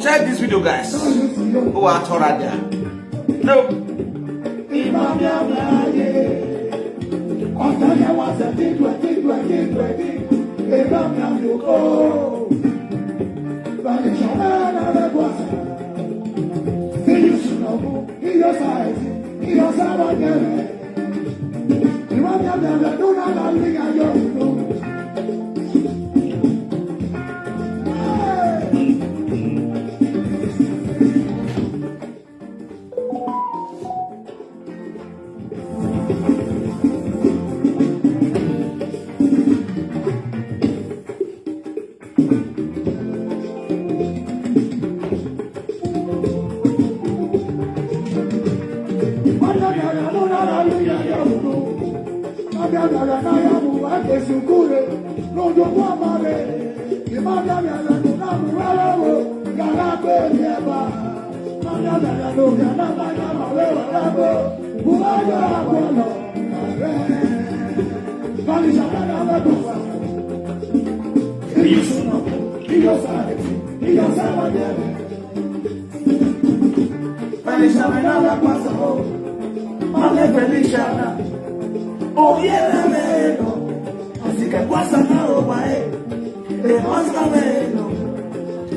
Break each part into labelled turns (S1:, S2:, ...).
S1: Share this video, guys. Oh, I told her there. No. Oh yeah, así que pasa nada, mae. Más cabello,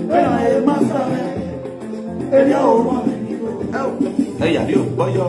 S1: pero más cabello. Ella va a venir. Ella dio, voy yo.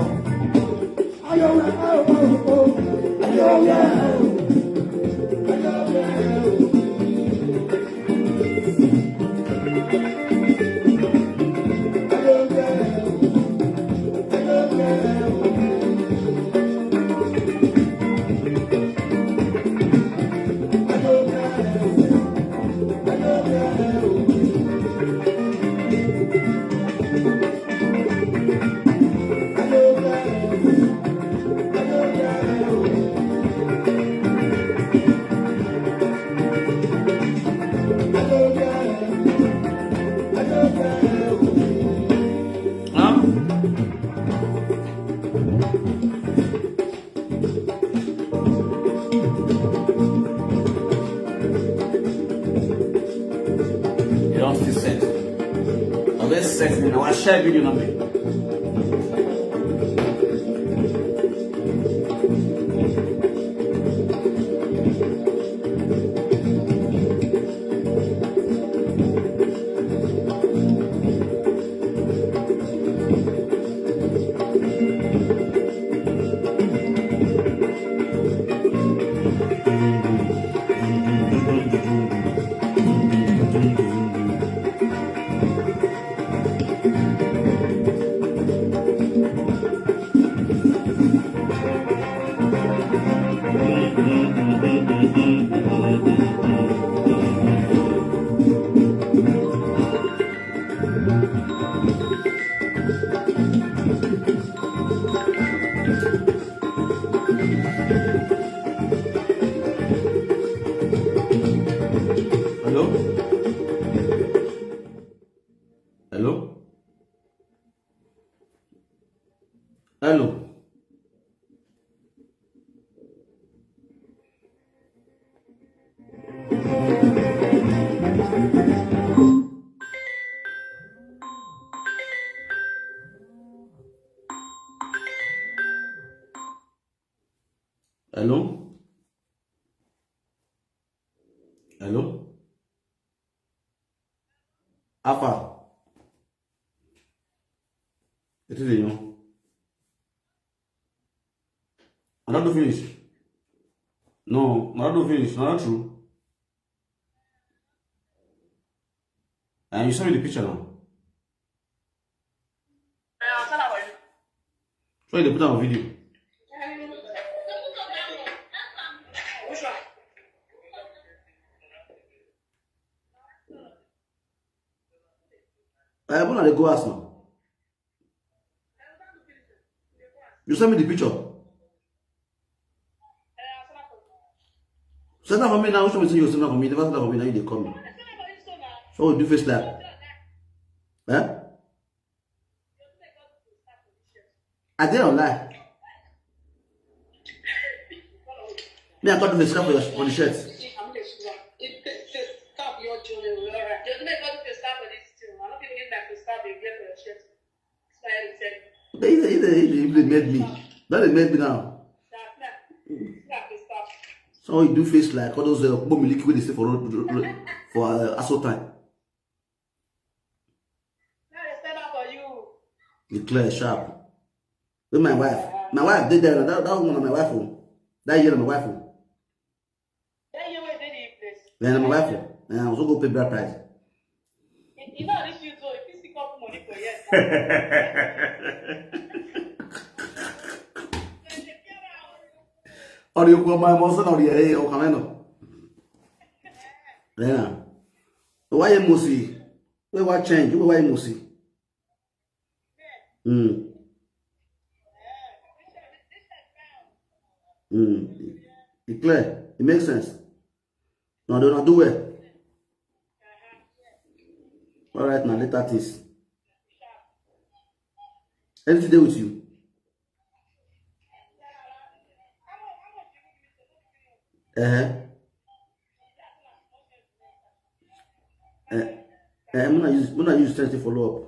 S1: Share video na me. Hello.
S2: Hello? Alpha. It is you. I don't do finish. No, I don't do finish. Not true. And you send me the picture now. So they put on a video. When are they go ask now? You send me the picture. Send that for me now. Show me say you send that for me. Never send that for me now. You they call me. So we do face like. Eh? I didn't lie. Me, I got the scarf for the shirt. They made me. That they made me now. So you do face like all those bomb liquid they say for assault time. You clear sharp. With my wife did that. That was one of my wife. That year, my wife.
S3: That year, where did he place?
S2: Then my wife. And I was going to pay bride price.
S3: You know, this you do. If you stick up money for years.
S2: Or you go my monster or the or Camino. Yeah. Why you must see? We what change? Why you must see? It's clear. It makes sense. No, they don't do it. Alright, now later this. Anything to do with you? I'm gonna use strength to follow up.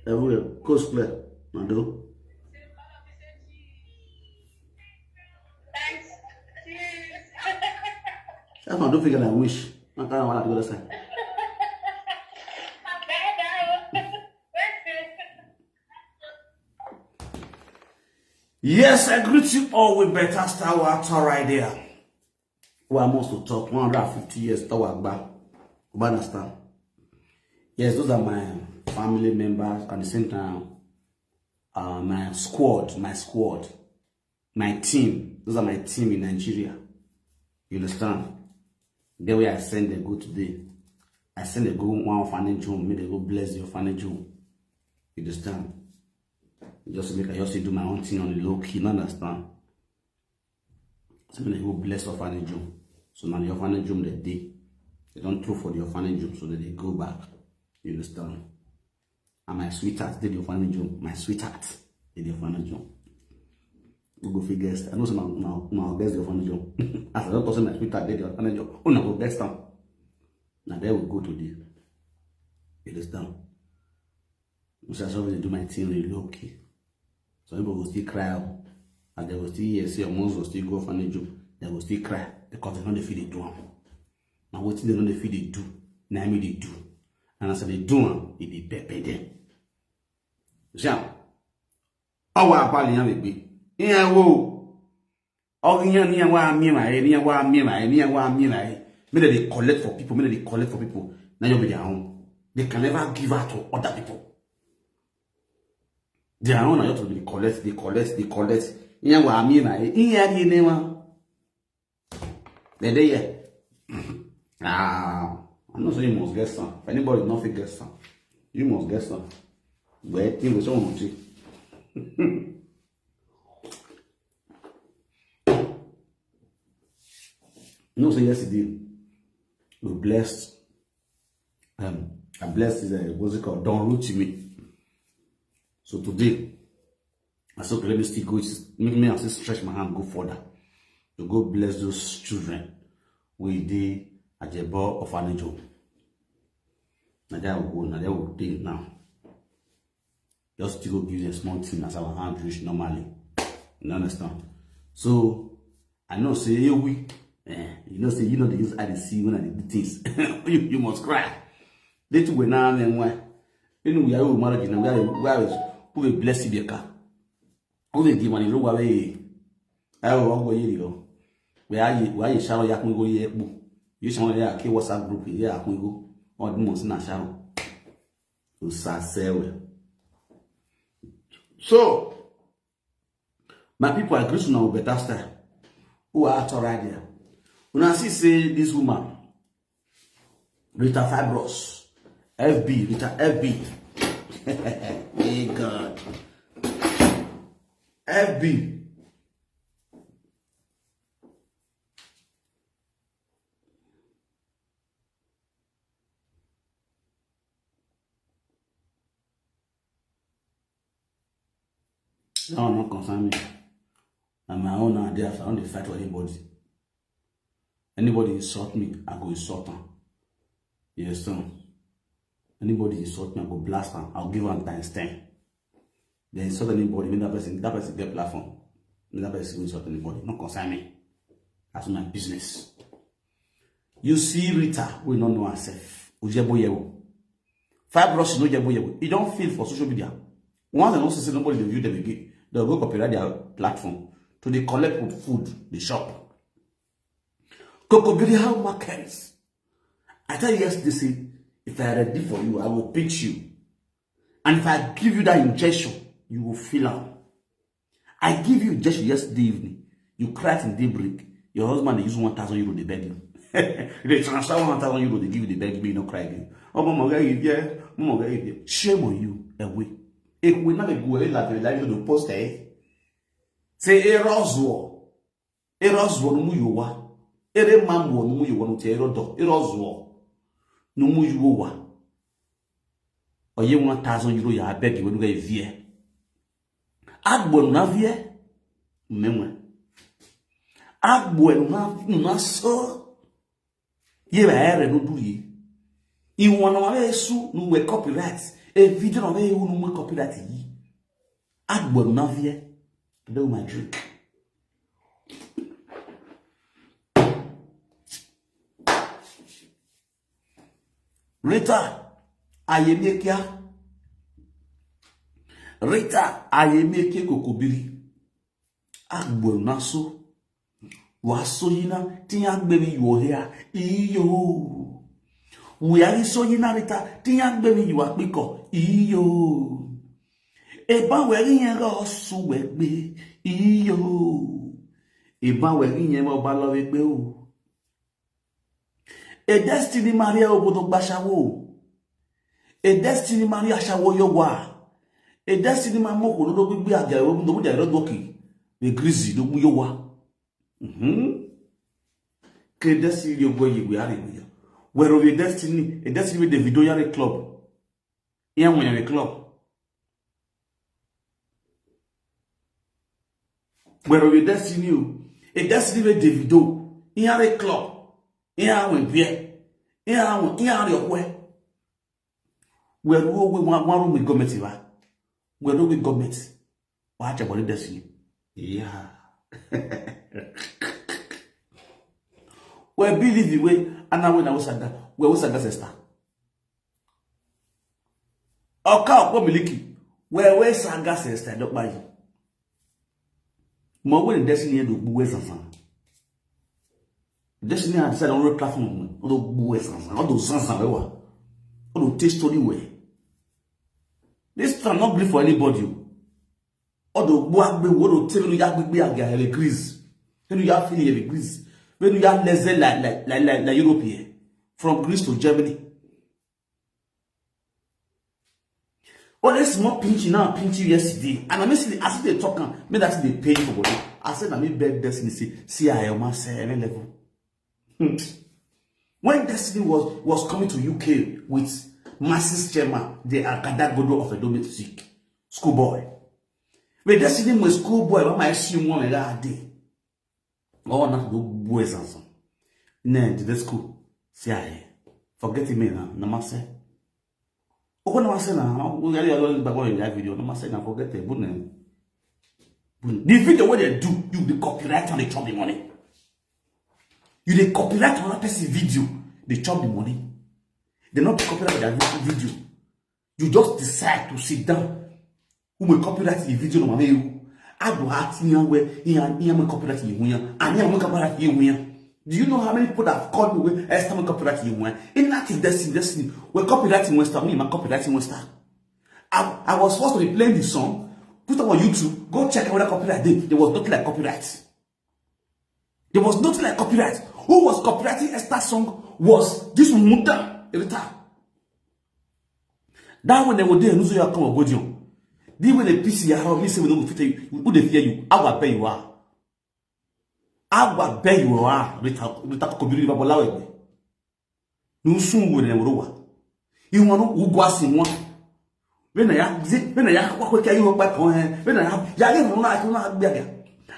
S2: Everywhere, coast clear. Now do.
S3: Thanks.
S2: That's not do figure like wish. I can't want to go the other side. Yes, I greet you all with better Star Wars right there. Who I'm also talk 150 years Star Wars back. You understand? Yes, those are my family members at the same time. My squad, my team. Those are my team in Nigeria. You understand? The way I send them go today. I send them go one orphanage home, make them go bless the orphanage home. You understand? Just make I just do my own thing on the low key, you understand? So when they go bless the orphanage home. So now the orphanage home they don't throw for the orphanage home, so that they go back. You understand? And my sweetheart did the orphanage home. My sweetheart did the orphanage home. We go figure guest. I know some now guess the orphanage home. As I don't person my sweetheart did the orphanage home. Oh no, go guest them. Now there we go to the. You understand? So that's how they do my thing really low key. So people will still cry out. And they will still say your moms will still go orphanage home. They will still cry because they know they feel they do them. Now what they know they feel they do. Now me they do. And as they do them, it be pay them. Jean. Oh, I probably have a bit. Yeah, whoa. Oh, yeah, why me, maybe they collect for people, maybe they collect for people. Now you'll be their own. They can never give out to other people. Their own, I have to be collect. Yeah, why me, yeah, you know. They I'm not saying you must get some. If anybody not get some, you must get some. But you will show me. No, so yesterday we blessed. I blessed is what's it called? Don't root to me. So today, I said, let me still go. Make me and stretch my hand, go further to go bless those children with the Ajebo orphanage home. Now that will go. Now that will take now. Just to go give them a small thing as our hand reach normally. You understand? So I know say you say you know they use IDC when I do things. you must cry. They too now and when we are marriage and we are who bless you car. Who will give money look away. I will go you. Where you shall yak go ye. You shall ya ke WhatsApp group here I go or the most national. To say so my people agree to know better style. Who are out right there? When I see say this woman, Rita Fibros, FB, Rita FB. Hey God. FB. That will not concern me. I'm my own idea. I don't fight for anybody. Anybody insult me, I go insult them. Yes, sir. Anybody insult me, I go blast them. I'll give them times 10. They insult anybody, that person get platform. That person insult anybody. Not concern me. That's my business. You see Rita, we don't know herself. Fibros no jebo. You don't feel for social media. Once they don't see nobody they view them again, they'll go copyright their platform to the collect food, the shop. Coco how markets. I tell you yesterday, say, if I are ready for you, I will pitch you. And if I give you that injection, you will feel out. I give you injection yesterday evening. You cried in daybreak. Your husband they use 1,000 euro, they beg you. They transfer 1,000 euro, they give you the beg me, you don't cry again. Oh, mama, shame on you, away. If we never go away like the post, say, Eroswo no mu yowa. Ere mambo no mu yowa no te erodo. Eroswo no mu yowa. Oye 1,000 euro ya beg you when you get vie. Agbo na vie. Memwe. Agbo na so. Ye ba ere no du yi. Iwon na wa esu no we copyright. E video na we no mu copyright yi. Agbo na vie. Do my drink. Rita, ayemeke kokobiri. Agbo naso. Waso yina ti agbemi yo here. Iyo. We are so yina Rita ti agbemi yo apiko. Iyo. Eba weri yen ro su wegbe. Iyo. Eba weri yen mo ba lo wegbe o. A destiny Maria obodo gbashawo. A destiny Maria shawo yowa. A destiny mamoko lo do gbigbe aga ero ndo mo ja ero doki. The greasy do yowa. Ke destiny yo go yi are we. Where of a destiny with the video yare club. Yan when yare club. Where of a destiny with Davido yare club. Iya we bie. Iya re okwe. Where we one room with government ba. Where we government. Wa cha body destiny. Yeah. We believe the way and now when I was saga, we was saga sister. Oka okpo miliki. We saga sister don't buy. Mo we destiny do gbu we sansan. Destiny had decided on the platform. All those sansan we wa. All those taste story we. This cannot be for anybody. All the work be what tell you yak be aga hele grease. Then you have feeling hele grease. When you have less like European from Greece to Germany. Oh, let's more pinchy now, pinchy yesterday. And I see they talking, me that they pay for body. I said I me beg Destiny see I am say level. When Destiny was coming to UK with Masis Chema, the Akadagodo of a domestic schoolboy. When Destiny was schoolboy, what might assume one that day. Oh, not do boys and son. Nah, to the school. See, I forget me now. Namase. Oh, no, I say now. We are going back on that video. Namase, forget it. The video what they do, you the copyright on the trouble money. You they copyright another person's video, they chop the money. They not copyright their video. You just decide to sit down. Who will copyright the video no mame? I go ask you where you copyright you and you copyright you. Do you know how many people that have called me with Esther copyright you? In that is destiny. We're copyrighting Western, me, my copyrighting Western. I was supposed to be playing the song, put it on YouTube, go check whether copyright did. There was nothing like copyright. There was nothing like copyright. Who was copyrighting Esther's song was this Muda Rita. That when they were there, no so you come on Godion. They when the PC how me say we don't fit you, who they fear you, I will pay you are. I will pay you are Rita Kobiri Babalawe. No soon will never over. You want to go as in one. When I have what can you back on her? When I have Yagan, I do not be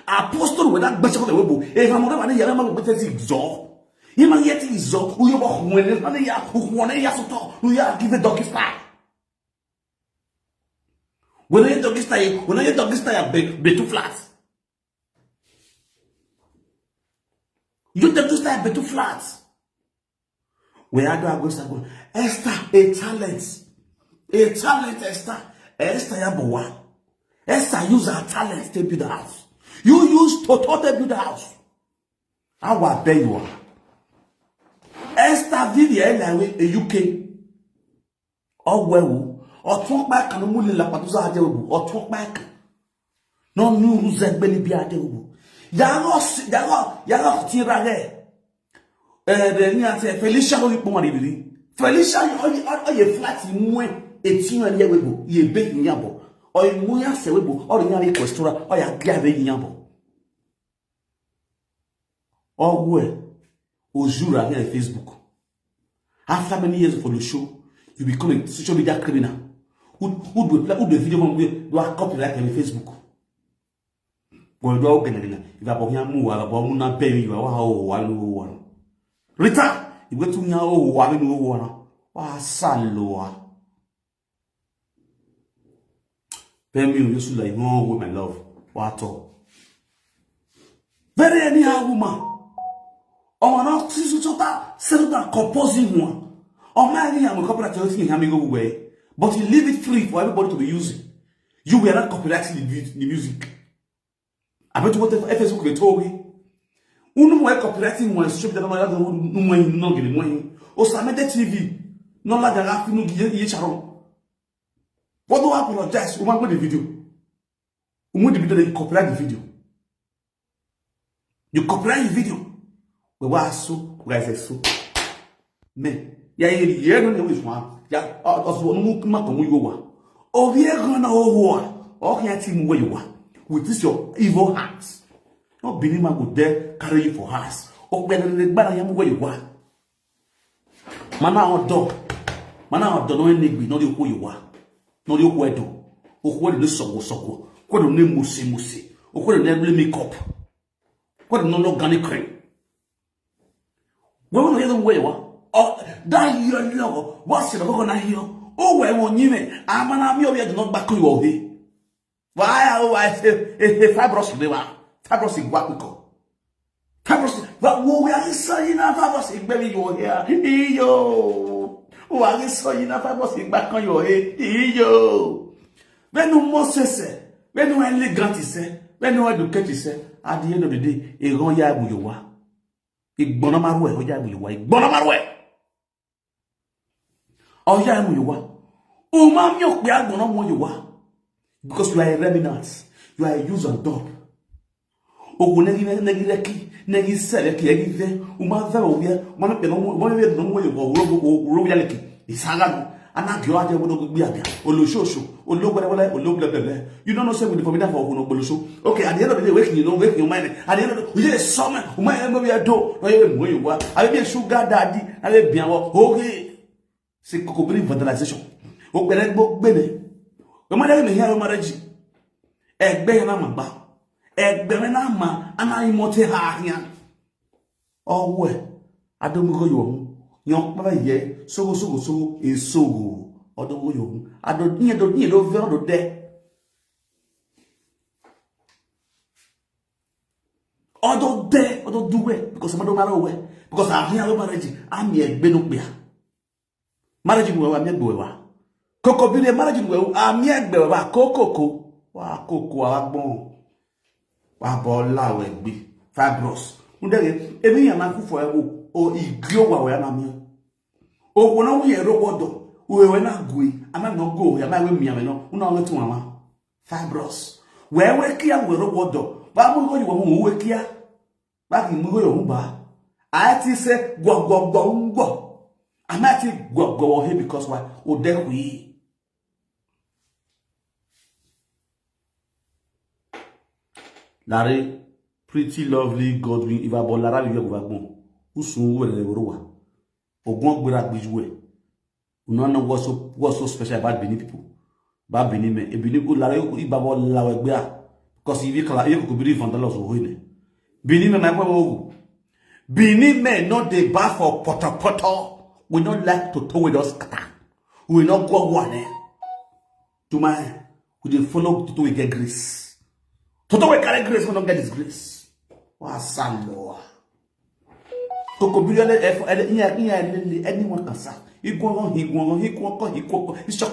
S2: Apostle with that best of the webo. If I'm not a young man with his jaw, he might get his jaw, who you walk when there's money, who want a yasso talk, who you give a doggy style. When I doggy style, be too flat. You doggy style, be too flat. Where I go, Esther, a talent, Esther, Esther Yaboa. Esther use her talent to build the house. You use Toto to build the house. I will pay you. Esther Vivian a UK. Oh well, or talk back and only la Patuza or talk back. No news that belly be at the Yagos Tirade. Then Felicia Olipomari. Felicia, are you flat in one? It's you and Yago, ye big yabo. Or in Muya Sewebo, or in Yari Questura, or ya Gabe Yambo. Or where? Ojura here on Facebook. After many years for the show, you become a social media criminal. Who do the video do a copyright on Facebook? Go do again. If I bring you more, about Muna Baby, you are one. Rita, you go to me, oh, one. Ah, Saloa. Pay me, you should like no with my love. What all? Very anyhow, woman. On an oxytocin, settle composing one. On my idea, I'm a copyright having go away. But you leave it free for everybody to be using. You were not copyrighting the music. I bet you what the Facebook they told me. Unu were copyrighting one strip that I don't know getting money. Or some TV. No like the afternoon, Sharon. What do I apologize? Woman with the video. Woman the video, they copyright the video. You copyright the video. We were so, guys, so. Men, yeah, no, there is one. Yeah, also, no, come on, we go. Oh, we are gonna war. Oh, can't team where you are. With this, your evil hands. No, Benima would dare carry you for us. Oh, better than I am where you are. Mana or dog. Mana or don't know who you are. No, you were do. Oh, what is so? What a name musi. Oh, what a name makeup. What no organic cream. Well, the other way, oh, that you know, what's the going to hear? Oh, well, you mean, I'm an army not back to you all day. Why, oh, I say, a fibrous liver, fibrous in Guapico. Fibrous, but we are saying, fibrous in baby, you're here. Yo, who are you saying, fibrous in back on your head? Yo, when no more say, when no elegant is said, when no educate is said, at the end of the day, a wrong yard you are. Igbonamarwe, oya mu yiwa, Igbonamarwe. Oya mu yiwa. O ma mi o pe agbona mo yiwa. Because you are a remnant. You are a use and done. O go negi reki, negi seleki, negi ve, o ma ve o ye, mo no pe no mo ye no mo yiwa, ro ya leki. Isaga ana gyo ade wo no gbe abia. Oloshoso, ologbele. You don't know say we the formula for olosho. Okay, at the end of the day, waking your mind. At the end of the day, summer, we are do. I be a sugar daddy, I be a okay. C'est copyright vandalisation. O pere gbo gbele. O ma de me here o marriage. Egbe na ma ba. Egbe na ma ana imote ha ahia. Owe. Adomugo yo. Yon pa ye so esogo. Odogo yo. Adodin do ver do de. Odo duwe. because I'm not aware. Because I'm here marriage. I'm here benukbia. Marriage we am here bewa. Koko bi marriage we am here bewa. Koko wa koko agbon. Wa bola we gbe. Fibros. Undere emi yan na fufo ewo o igio wa we na mi. O wona wo ye robodo. We na gui. Am not go. Am I we mi am no. Una o tu mama. Fibros. We kia we robodo. Ba mo go you wo we kia. Ba ki mo go yo ba. I ti say go. I'm at it go here because why? Oh, there we. Larry, pretty lovely Godwin. If I bought Lara, you have gone. Who soon will never roa? Or go back this way. No know what's so special about Benin people. About Benin men. If Benin good Larry, if I bought Lawa, because if you could believe on the loss of winning. Benin men, my boy. Benin men not the bar for potter. We not like to tow with us. We will not go one. To my, we will follow to get grace. To we carry grace, we don't get this grace. What son, Lord. To go beyond anyone can say. He go on, he shock.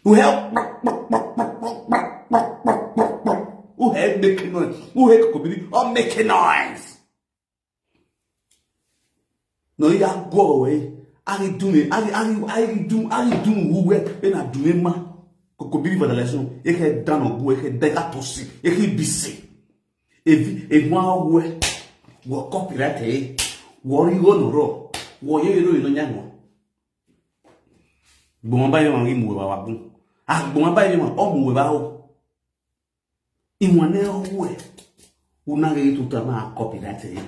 S2: Who help? Who help making noise? Who help community? Or making noise? No, you go away. I do who we and I do ma. Could be for the lesson. You can done or go ahead, they got to see. You can be sick. If one way, what copyright, eh? What you gonna roll? What you do in Yango? Bomba you and move our boom. Ah, Bomba you or move out. In one way, who not get to turn our copyright, eh?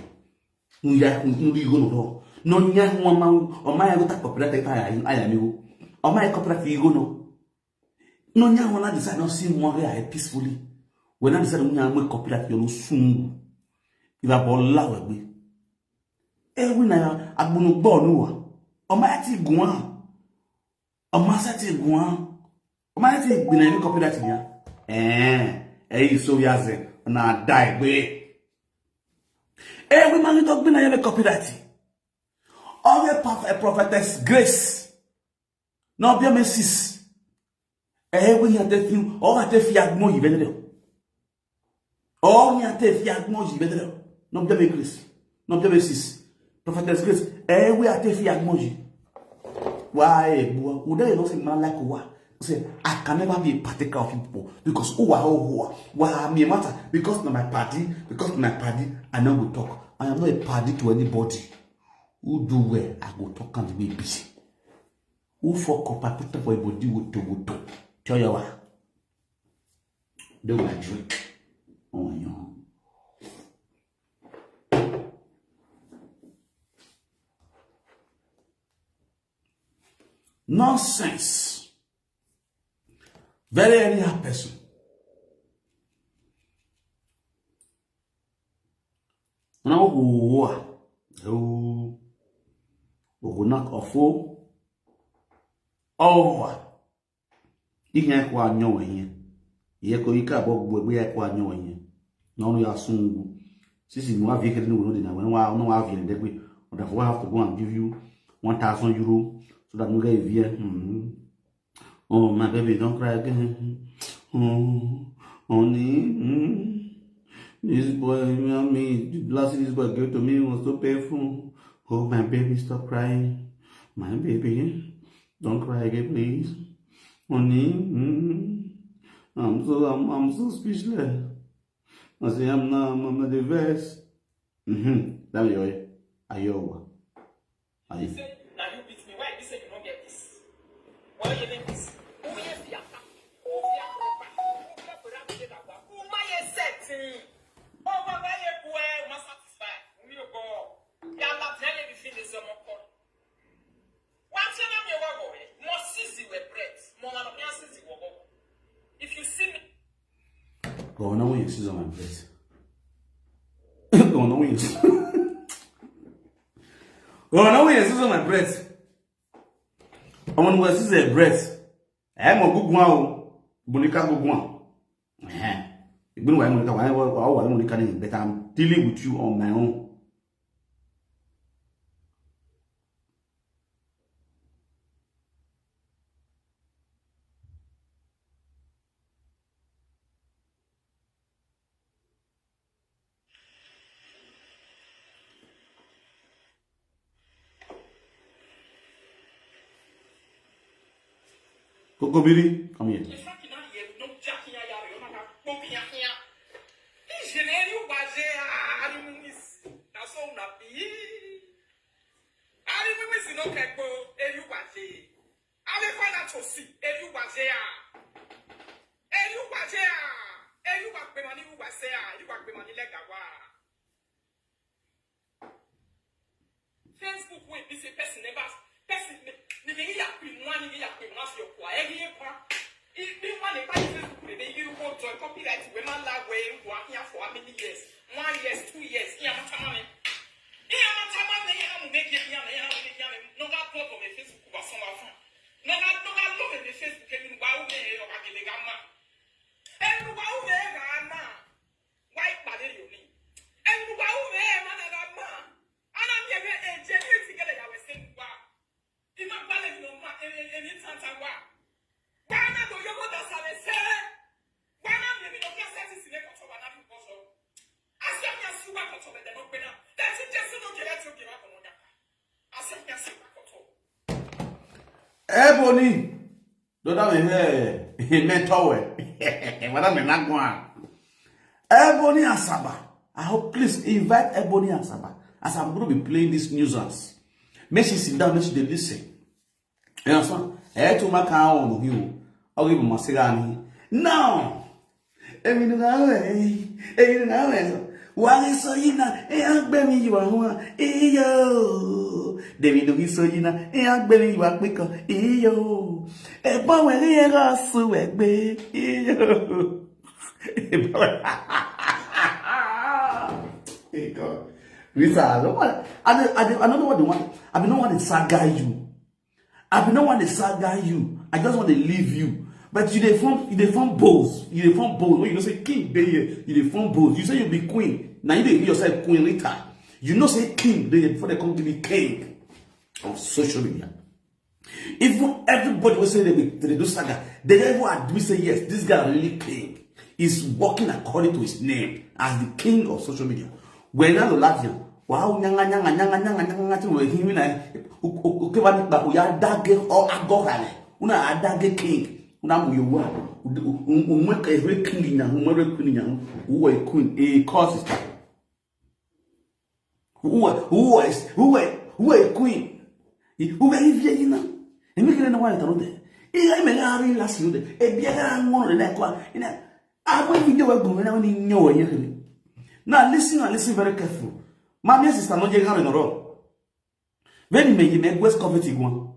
S2: You gonna roll. No nya mama o ma ya go ta copyright I am you o ma copyright you go no nya wona decide no see mo here peacefully when I decide nya mo copyright you no sun if I bola we gbe e wi na agbonu gbo nu wa o ma ti gun o ma sa ti gun o ma ti gbe na ni copyright nya e so ya ze na die gbe e wi ma ni to gbe na ya copyright. All the prophetess grace. No be Mrs. We had the thing, all at the fiat more you all at the fiat more you no be grace. No be Mrs. Prophetess grace. We at the fiat more. Why, would they not say man like what? Say, I can never be a partaker of people because why me matter? Because not my party, I know we talk. I am not a party to anybody. Who do well, I go talk and be busy. Who fuck up, I put up for a body with to. Tell you what. Do my drink. Oh, no. Nonsense. Very anyhow person. Now, we knock off ihe kwa anyo yen ye ko ika bo gbe kwa anyo yen no no ya sungu sisi no avie kede no na when no avie de gbe therefore I have to go and give you 1,000 euro so that you get here. Oh my baby, don't cry again. Honey, this boy, the last this boy gave to me was so painful. Oh, my baby, stop crying. My baby, don't cry again, please. Honey, I'm so speechless. I say, I'm not the best. That way, are you?
S3: Now you beat me. Why you say you don't get this? Why you get this? Who is the if you see me,
S2: go on, when you see on my breast. Go on, when you see. Go on, when you see on my breast. I want to see a breast. I am a good one. Bonica good one. Even when Monica, but I'm dealing with you on my own. Kokobiri, come here.
S3: Facebook will be a person never person living here one year your quiet here. If you want to buy Facebook, you go to a copyright women like way working for many years, 1 year, 2 years, here I'm coming. Here I'm making no matter what on the Facebook was some of them. No matter look at the Facebook and wow, they are the gamma. And wow, there, white body you mean. And wow, there, man, and I'm here and generally together. I was saying, wow, in my balance, no matter any time I walk. Why not do you go to Saleh? Why not maybe don't get sense in the control of another person? As long as you are control, they don't pay up. That's it, just don't get to give up on that. As long as you are control.
S2: Ebony, don't have a mentor. Madame Nagua. Ebony and Saba. I hope please invite Ebony and Saba as I'm going to be playing this nuisance. Make she sit down, make she listen. You understand? I to my car on you. I'll give him my cigar. No! Why is so you know? I'm baby, you are one. Yo! David, do so you know? I'm baby, you are quicker. Yo! A boy, when he got so wet, baby. Yo! Rita, I don't know what they want. I don't want to saga you. I don't want to saga you. I just want to leave you. But you form bows. You form bows. When you don't say king, you form bows. You say you be queen. Now you give yourself Queen Rita. You know say king before they come to be king of social media. If everybody will say they do saga, they never admit say yes, this guy really king. He's working according to his name as the king of social media. When I love you, wow, nyanga, we him na ukebani ba uya dage or agorale. Una adage king. Una muyowa. Umweka every king nya, umwere queen nya, who a queen, a cause who a queen. Who a yina. And we can know why there. I may not last you there. A beer one in that one. I want you to go when I only know you. Now listen very careful. My dear sister, not getting in a row. When you make West Coveting one.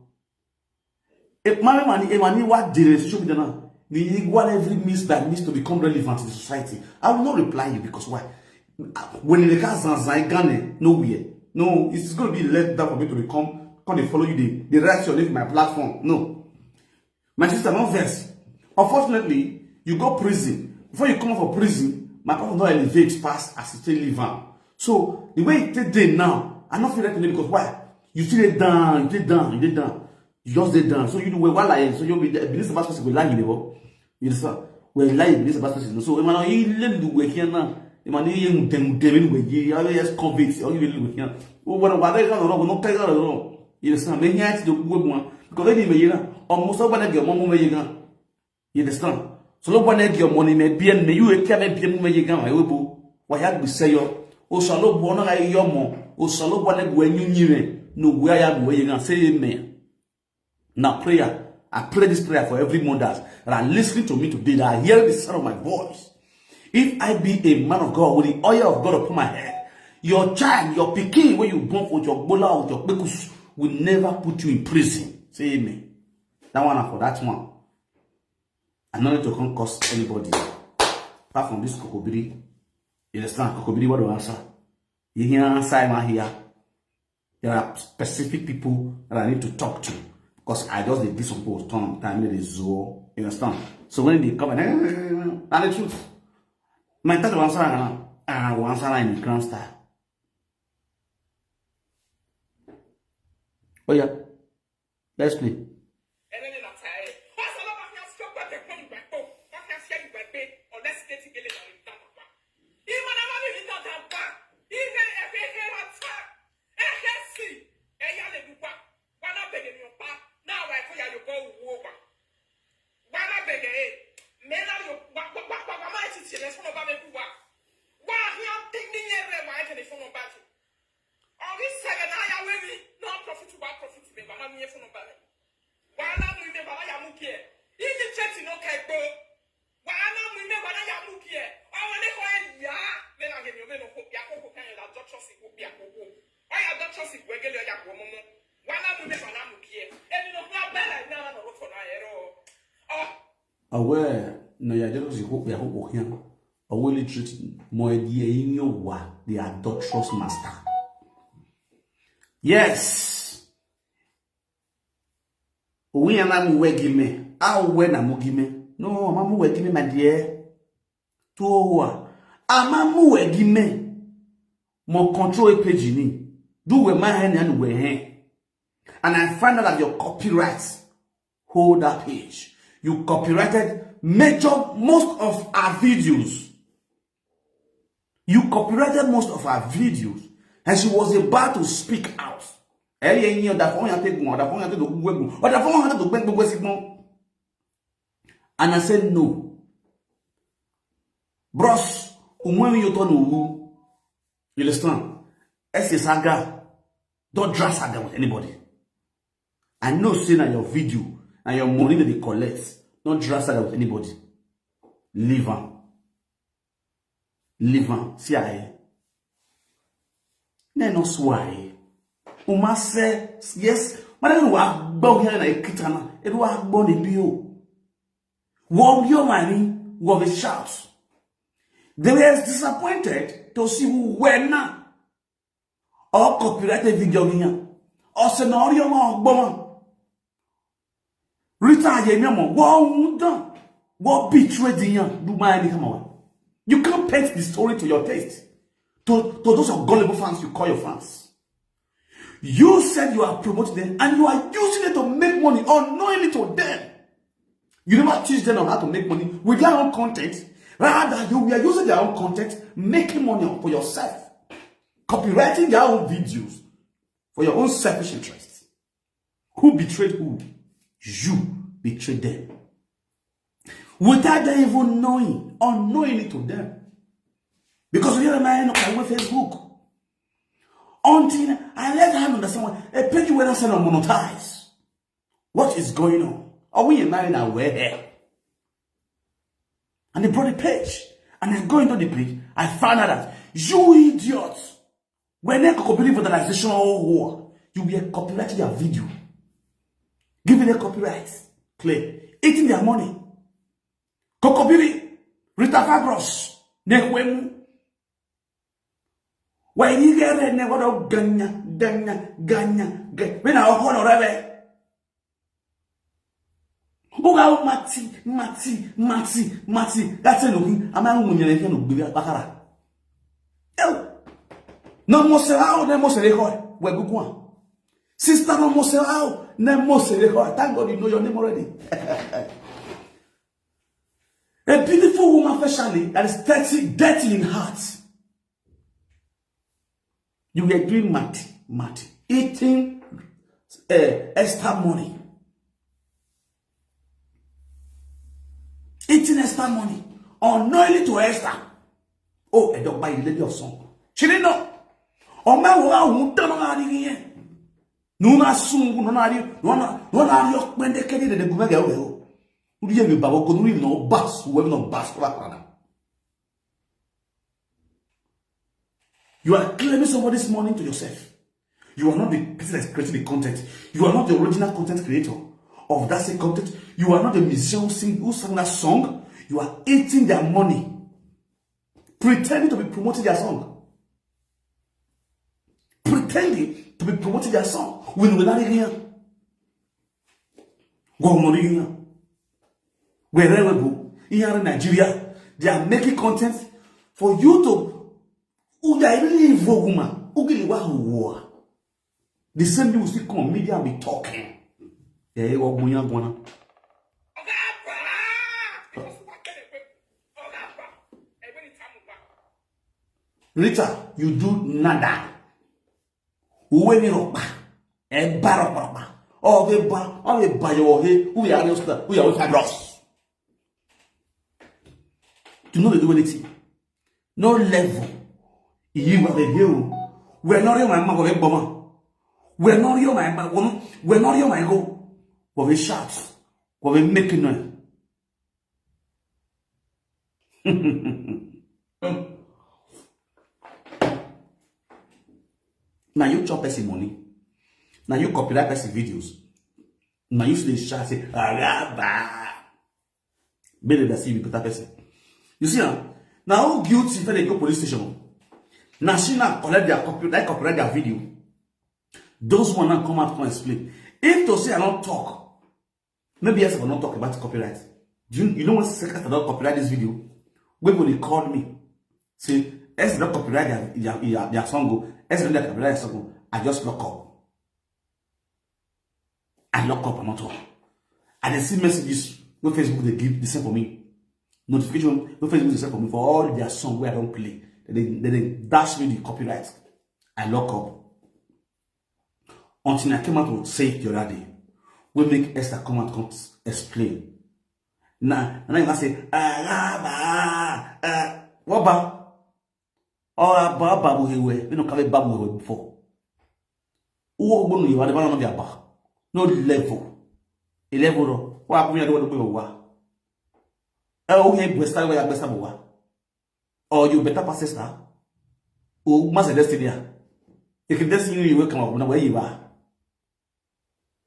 S2: If my money, what did show me the now? The what every means that needs to become relevant in society. I will not reply you because why? When the cars are Ghana, nowhere. No, it's going to be left down for me to become. Can't they follow you? The rest you leave my platform. No, my sister, not vex. Unfortunately, you go prison. Before you come out for prison, my platform not elevate past as it still live on. So the way it did now, I not feel that because why? You still did down, you did down. You just did down. So you do well lie. So you'll be the business about person will lie you know. You understand? Well lie business about person. So man, you let do work here now. Man, you dem with you. You just convince. All you will work here. What they got wrong? No take out wrong. You understand? Many hands the good one because they may almost over your mom may you understand? So look when your money may be and may you can't be a may I will. Why had we say your O salo bona your mom, O salo one when you knew no where I am where you can say amen. Now prayer, I pray this prayer for every mother that are listening to me today, that are hearing the sound of my voice. If I be a man of God with the oil of God upon my head, your child, your pikin, when you born with your bola or your bekus, will never put you in prison. Say amen. That one for that one. I don't need to come cost anybody. Apart from this kokobiri. You understand? Kokobiri, what do I answer? You hear answer here. There are specific people that I need to talk to. Because I just did some post time they zoo. You understand? So when they come and the truth. My third one answer in grand style. Oh yeah, let's play. Aware no ya just hope ya hope here. Aware literally more in your wa the adulterous master. Yes. We and I'm wegime. I when I'm gime. No, I'm wegime, my dear. To I'm wegime. More control page ni. Do we my hand and we hand. And I find out that your copyrights hold that page. You copyrighted most of our videos. You copyrighted most of our videos. And she was about to speak out. And I said no. Bros, you understand? Saga, don't drag saga with anybody. I know saying that your video and your money that they collect, don't drag saga with anybody. Leave on. Leave on. See I. No swai. Uma say yes. Madam wa gbo here na kitana. E do wa gbo ne bio. Wo your money, wo the shouts. They were disappointed to see who were not. Or copyrighted video here. Or scenario ma gbo. Rita Yemamo, what done? What betrayed the young? Do my come on. You can't paint the story to your taste. To those of gullible fans you call your fans. You said you are promoting them and you are using it to make money unknowingly to them. You never teach them on how to make money with their own content. Rather, you are using their own content, making money for yourself. Copyrighting their own videos for your own selfish interests. Who betrayed who? You betrayed them. Without them even knowing, unknowingly to them. Because we are on Facebook. Until I let her understand a page where I said on monetize. What is going on? Are we married and we're here? And they brought the page. And I go into the page. I found out that you idiots, when they believe fertilization or war, you will copyright their video. Giving them copyrights. Play. Eating their money. Kokobiri. Rita Fabros. Nekwemu. When you get it, never ganya. When I hold on, Rebe. Uga mati. That's it. I'm not going to be a bakara. No more sell no more sell. We're good. Sister, no more sell no more sell. Thank God you know your name already. A beautiful woman, especially that is dirty in heart. You were doing mati, eating extra money. Eating extra money. Unknowingly to Esther. Oh, a dog by the lady of song. She didn't know. Oh, my wow, who don't know here. No, not soon, no, not when they carry the Gumagao. Who you have about going no bus, who have no bus. You are claiming somebody this morning to yourself. You are not the person that's creating the content. You are not the original content creator of that same content. You are not the musician who sang that song. You are eating their money. Pretending to be promoting their song. Pretending to be promoting their song. When we're not here. Wherever we go. Here in Nigeria. They are making content For you to, really woman, the same thing will still come on media and be talking. Yeah, what going on? Rita, you do nada. When you and barapa, all the by your head, we are fibros. You know they do anything. No level. You are the hero. We're not your man, we're not your man, we're not your man. Go. What we shout, what we making noise. Now you chop person money. Now you copyright person videos. Now you say shout say araba. Better than see you better person. You see now who guilty if they go police station? Now she now collect their copyright their video. Those one now come out and explain. If to say I don't talk, maybe yes I will not talk about copyright. You know what second I don't copyright this video? When they called me, say as not copyright their song, as not copyright their song, I just lock up. I lock up and not talk. And they see messages where Facebook they give the same for me. Notification where Facebook the same for me for all their songs where I don't play. They dash me the copyright. I lock up. Until I came out to say it the other day. We make Esther come out and explain. Now I say, what about? Oh, babu hewe. We don't have babu hewe before. Who are you? No level. A level. What happened? I don't know. Oh, you best where you best about. Or you better pass Esther. Oh, must destiny. You can destiny you will come up where you are.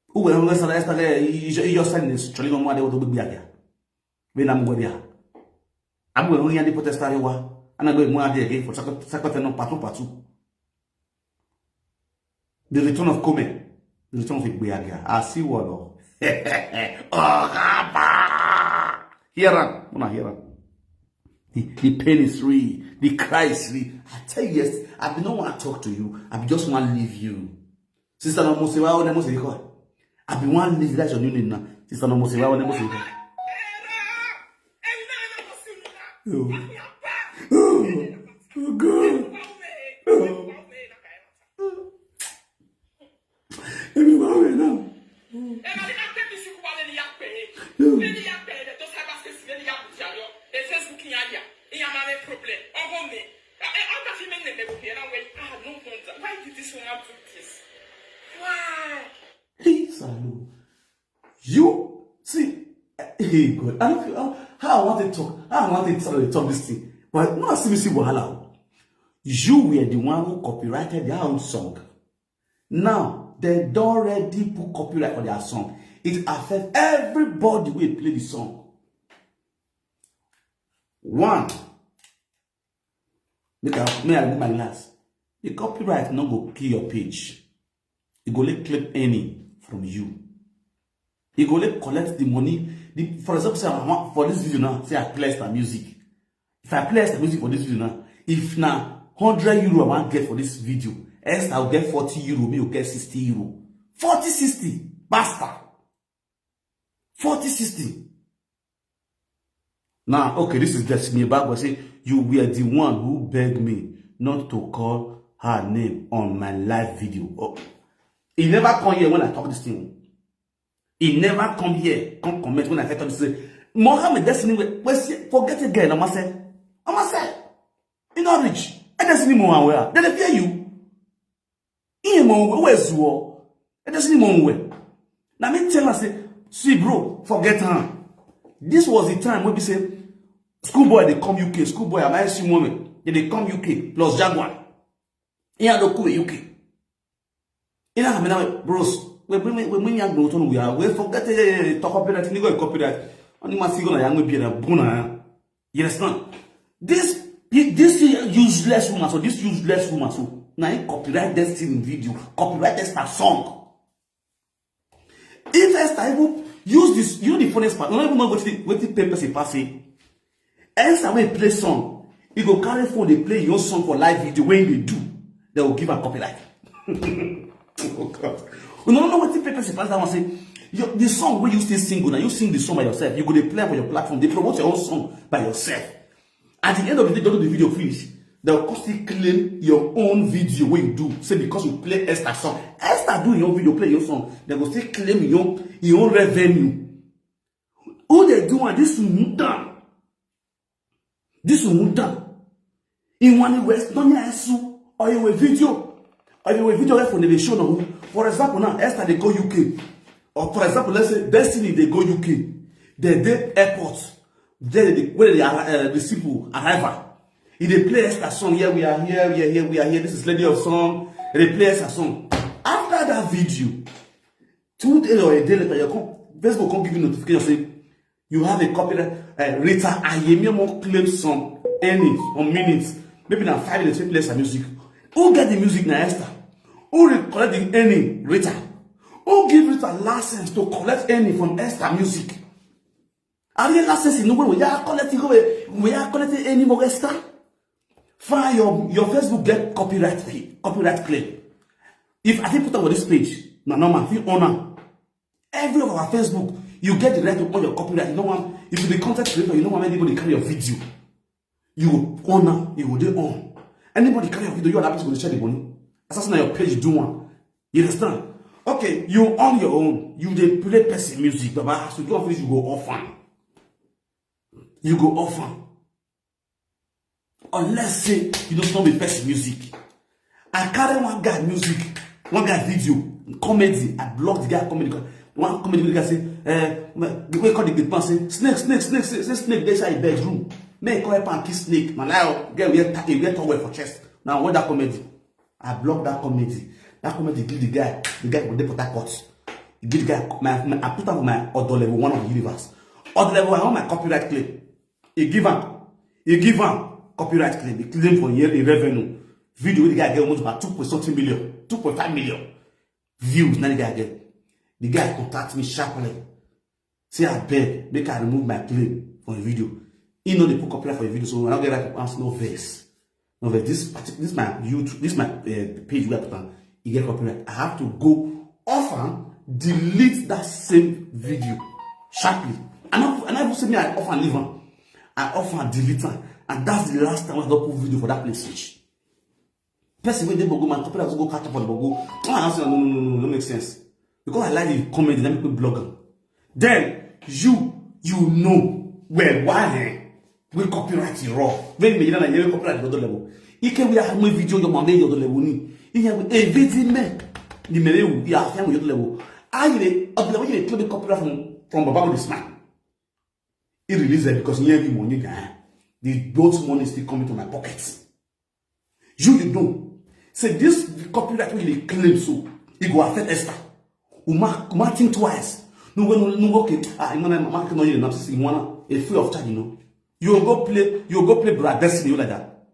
S2: Who will Esther? You just send this. Charlie, no matter what will be here. When I'm going there, I'm going to put a star and I'm going more again for Sakatano Patu. The return of Komen, the return of Igbeaga. I see what. Oh, here, the pain is real, the cry is real. I tell you, yes, I don't want to talk to you, I just want to leave you. Sister no Mosiwa, what they call? I be one leave that's your new name now. Sister no Mosiwa, what they call? Oh, God. Everyone now. Why did this woman do this? Why? Please, you see, hey, God, I don't feel how I want to talk. I want to talk this thing, but no, see wahala. You were the one who copyrighted their own song. Now they don't already put copyright for their song. It affects everybody who play the song. One, may I do my last. The copyright not go kill your page. It go let clip any from you. It go let collect the money. For example, say I want for this video now. Say I play the music. If I play the music for this video now, if now 100 euro I want to get for this video, else I'll get 40 euro. Me will get 60 euro. 40, 60, basta. 40, 60. Now, okay, this is just me back. But say you were the one who begged me not to call her name on my live video. Oh. He never come here when I talk this thing. He never come here, come comment when I talk this thing. Mohammed Destiny, forget it again. I'm say, you not rich. I Destiny more where? They fear you. In more where's war? I Destiny more where? Now me tell her say, see bro, forget her. This was the time when we say, schoolboy they come UK, schoolboy am I see woman, they come UK plus Jaguar. Here don't come UK. You know, I mean, bros, when young bro, we forget to talk about that. You go copyright. Only my figure na young be na buna. You understand? This useless woman, so this useless woman, so now copyright this thing video, copyright this song. If Esther even use this, you know the funniest part. I don't even know what the papers say pass it. Esther will play song. You go carry phone, they play your song for live video. When they do, they will give a copyright. Oh God. You don't know what the papers that one say. The song where you still sing, now you sing the song by yourself. You go to play for your platform. They promote your own song by yourself. At the end of the day, don't do the video finish. They'll still claim your own video when you do. Say because you play Esther song. Esther do your video, play your song. They will still claim your own revenue. All they do is this will done. This will done. In one West, don't you or you a video. Or you a video for the show now. For example, now Esther they go UK. Or for example, let's say Destiny they go UK. They airport. Where they are the people arrival. If they play Esther song, here we are here, we are here, we are here. This is Lady of Song. They play Esther song. After that video, 2 days or a day later, Facebook can give you notification say you have a copyright. Rita, I am claim some earnings or minutes. Maybe now 5 minutes, play some music. Who get the music now, Esther? Who collect the earning, Rita? Who give Rita license to collect earning from Esther music? Are you license in the way we are collecting any more Esther? Fine, your Facebook get copyright claim. If I put up on this page, now normal, if you honor every of our Facebook, you get the right to own your copyright. You know what? If you're the content creator, you know what anybody carry your video. You will honor, you will do on. Anybody carry your video, you are happy to share the money. Assassin your page, do one. You understand? Okay, you on your own. You dey play person music, but as you go finish, you go orphan. You go orphan. Unless say you don't know the person music. I carry one guy music, one guy video, comedy. I block the guy comedy. One comedy guy say, the way call the man say, snake, they say bedroom. May call and kiss snake. Man, I get we talk for chest. Now what that comedy? I block that comedy. That comedy give the guy will put that cut. Give the guy I put up my other level 1 of the universe. Other level I want my copyright claim. He give him copyright claim. He claim for yearly revenue. Video the guy get almost about 2.something million, 2.5 million views. Now the guy get. The guy contact me sharply. Say I beg, make I remove my claim for the video. He know they put copyright for the video, so when I get right to ask no verse. No verse. This my YouTube, this my page where I put on. You get copyright. I have to go off and delete that same video sharply. And I will say me I off and leave on. I off and delete her. And that's the last time I don't put video for that place. Person when they go my copyright go catch up on the go. I say no make sense. Because I like the comment, let me put blogger. Then you know well why we copyright you raw. When me you copyright the other level. You can we have my video your mama the other level ni. You have a video me. The mere you have the other level. I the level you claim copyright from Baba this man. He released it because he have money there. The both money still coming to my pockets. You know. Say this copyright will claim so it go affect Esther. Uma think twice. No okay. I'm gonna mark no enough since you wanna a free of charge, you know. You go play Brad Destiny like that.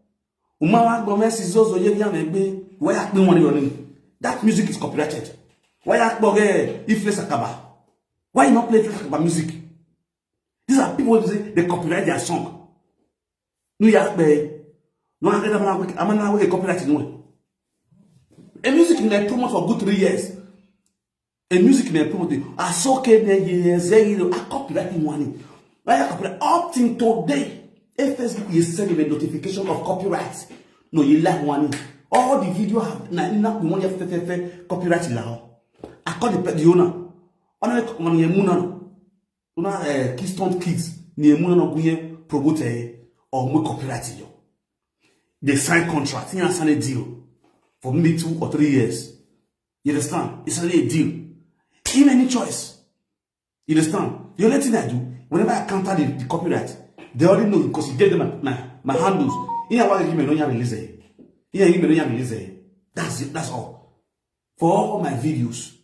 S2: Uma wa go mess is also ye megbe. Why act no money running? That music is copyrighted. Why act boge if let's akaba? Why not play akaba music? These are people who say they copyright their song. No yak be. No I'm not copyright no. A music in the promote for good 3 years. A music may promote I saw years I copyright money. Why I copyright up till today? If Facebook is sending a notification of copyright, no you like money. All the video have not the money of copyright now. I call the owner. On your moon Keystone Kids near moon no promote or more copyright you. They sign contract, you sign a deal for maybe 2 or 3 years. You understand? It's only a deal. In any choice. You understand? The only thing I do, whenever I counter the copyright, they already know because you gave them my handles. That's it, that's all. For all my videos.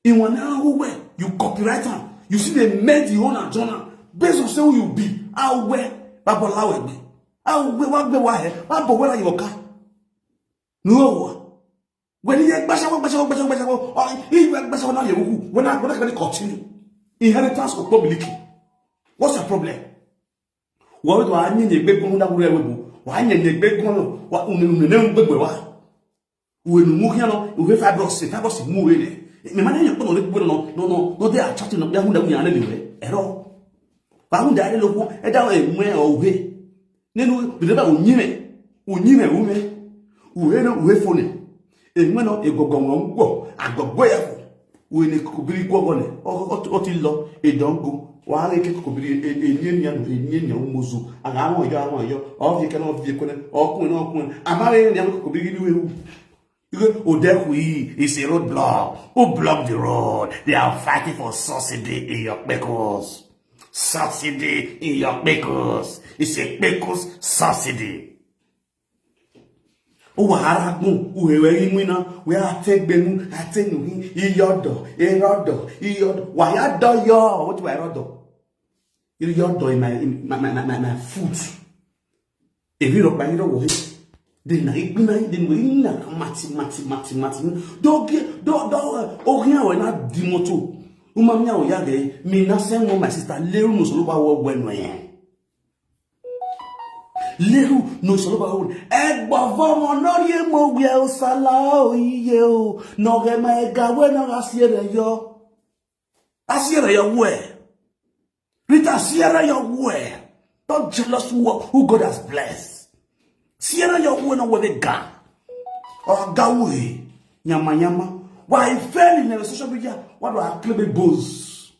S2: In one hour where you copyright them, you see they made the owner journal based on who you be. How where Babalawe be. How where your car? No. When you get when I continue, inheritance of public. What's the problem? Wa do anyi ne gbe gun da wure webu. Wa anya ne gbe gun no. Wa unu ne ngbe wa. We no mu hia no, we fibrosis mu we ne. Me man anya no le gbe no they are chatting no ya hu da hu ya na le we. Ero. Ba hu da le lo e da e mu e o he. Nenu bi ba onyime ume. Uhe no uhe fone. E mu no e gogonwo ngbo agogbo ya ko. We ne kokobiri gwogone. O ti lo e don go. Wa re ke kokobiri enye umozu. Aga awon yo. O fi ke no fi ekone. Okun. Amare ni am kokobiri ni wewu. Is a roadblock. Who blocked the road? They are fighting for subsidy in your pickles. Subsidy in your pickles. It's a pickles subsidy. O haragun, uhewe imina, we are tagbenu, atenuhin, iyodo. Why do yo? What do I rodo? Iyodo in my food. If you don't buy it away. Then I mati. Do ohia we na dimoto. Umamnya o yage, me na send my sister leru no solo ba wo wenu yen. Leru no solo ba wo. Egbovo mo nori mo gbe o sala o iye o. No ge ma ega we na asiere yo. Asiere yo we. Rita asiere yo we. Don't jealous who God has blessed. Siena yo wena with a gun. Or gawe. Nyama. Why I fell in the social media? What do I claim a buzz?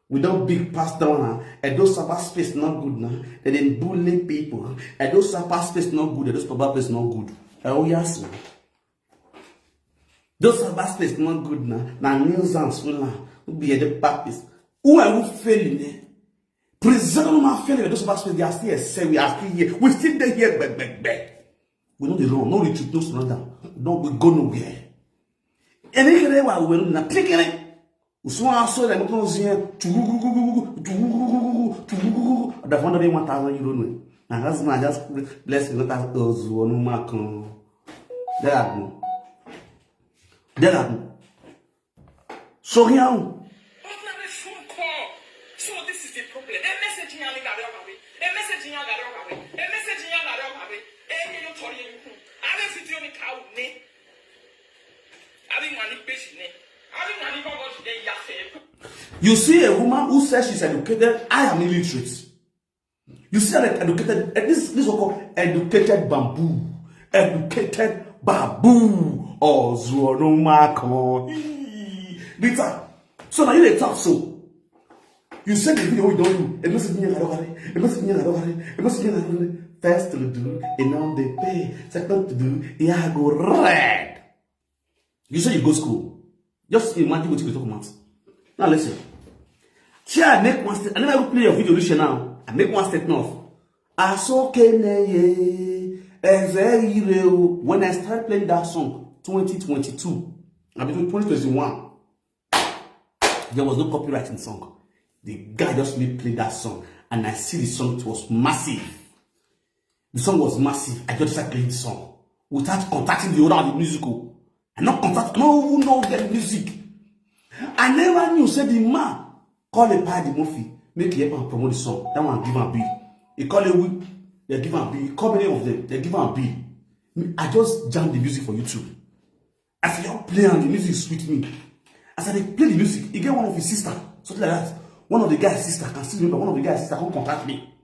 S2: Without big pass down, and those Sabbath space not good now. They didn't bully people. And those Sabbath space not good, and those Sabbath space not good. Oh yes. Those Sabbath space not good now. Now news and swilla will be at the purpose. Who are who failing there? Preserve my failure. Those of us they are still say we are still here. We still there here, back. We know the wrong. No retreat, no surrender. No, we go nowhere. And if they were willing to click in it, we saw so that we can see the fund of 1,000 euro. And that's my just bless me. That's those who no macron. There are so young. You see a woman who says she's educated, I am illiterate. You see an educated, this is called educated bamboo. Educated babu. Oh, Zuonomako. Rita. So now you talk so. You said the video we don't do. A message First to do, and now they pay. Second to do, yeah, go red. You say you go school. Just imagine what you talk about. Now listen. Here I make one statement. I never play your video this now. I make one statement off. When I started playing that song, 2022, I mean 2021, there was no copyright in the song. The guy just played that song, and I see the song. It was massive. The song was massive. I just started playing the song without contacting the owner of the musical. I not contact no get music. I never knew. Said the man call Epa Eddie Murphy, make Epa promote the song. That one give him a bill. He call a week, they give him a bill. He call many of them, they give him a bill. I just jammed the music for YouTube. I said, y'all play and the music sweet me. I said, they play the music. He get one of his sister, something like that. One of the guy's sister, I can still remember, one of the guy's sister come contact me.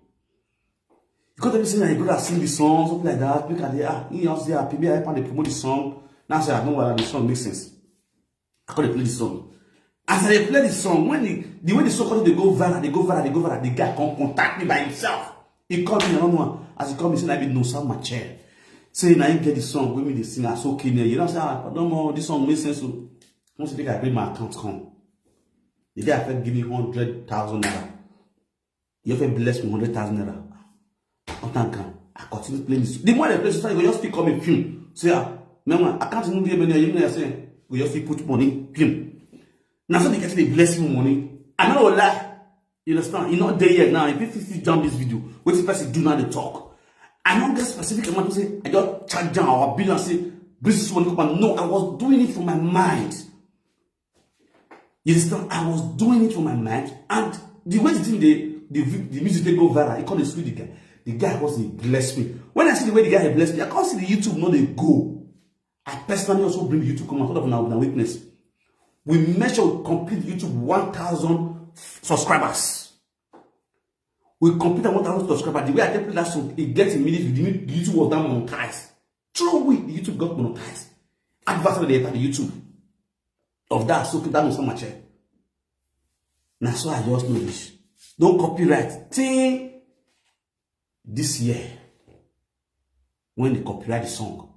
S2: Because they be saying that he go sing the song, something like that. Look at the he also there, maybe I they promote the song. Now I say I know whether the song makes sense. I call they play the song. As I play the song, when the way the song they go viral, the guy come contact me by himself. He called me, I don't know. As he called me, saying I be no sound my chair. Saying I get the song, when me the sing, I so okay. You know, say I don't know, this song makes sense. So once I think I bring my account come. The guy I give me 100,000 naira. You have bless me 100,000 naira. I continue playing this. The more I play, so you just keep coming film. Say, man, I can't even be able to say, we just put money film. Now, so they get the blessing money. I know lie. You understand? You're not there yet now. If you jump this video, what the person do now they talk. I don't get specific amount to say, I just charge down our bill and say, business money come on. No, I was doing it from my mind. You understand? I was doing it from my mind. And the way the thing they the music they go viral. He called the sweet the guy. The guy was he blessed me. When I see the way the guy blessed me, I can't see the YouTube not they go. I personally also bring the YouTube come out of now witness. We measure complete YouTube 1,000 subscribers. We complete 1,000 subscribers. The way I take that song, it gets immediately. The YouTube was down monetized. True way, the YouTube got monetized. Advertising the YouTube of that, so that was so much. Now, so I just know this. Don't copyright. Till this year, when they copyright the song,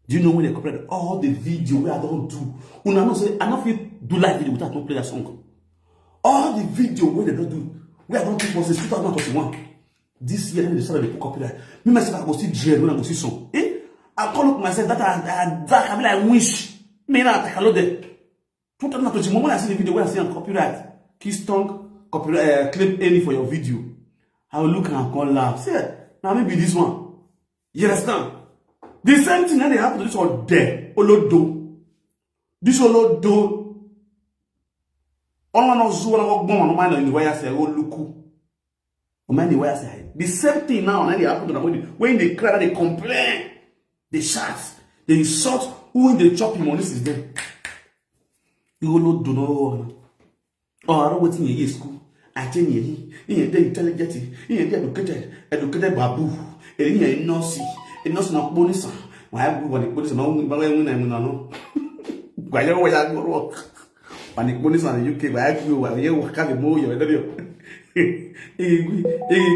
S2: do you know when they copyright all the video where I don't do? Una know say I don't feel do live video without not play that song. All the video where they don't do, where I don't think was since 2021. This year, they decided to put copyright. Me myself, I go see dread when I go see song. I call up myself that I be like wish. Me not take a load there. 2021 when I see the video where I see on copyright, Keystone copyright claim any for your video. I will look and call laugh. Say now maybe this one. You understand? The same thing that they happen to this one there. Olodo. This Olodo. All one of Zua or Goma, no man in the way I say, oh, look. The same thing now, and they happen to them when they cry, they complain, they shout, they insult, who in the chop him on this is them. You will do no. Oh, I don't want in school. I tell you, in the intelligent, in the educated babu, and in a nurse, a nurse not bonus. Why I would want to put it on when I'm no. Why you always go wrong? When it bonus on the UK, why I grew, you will carry more. He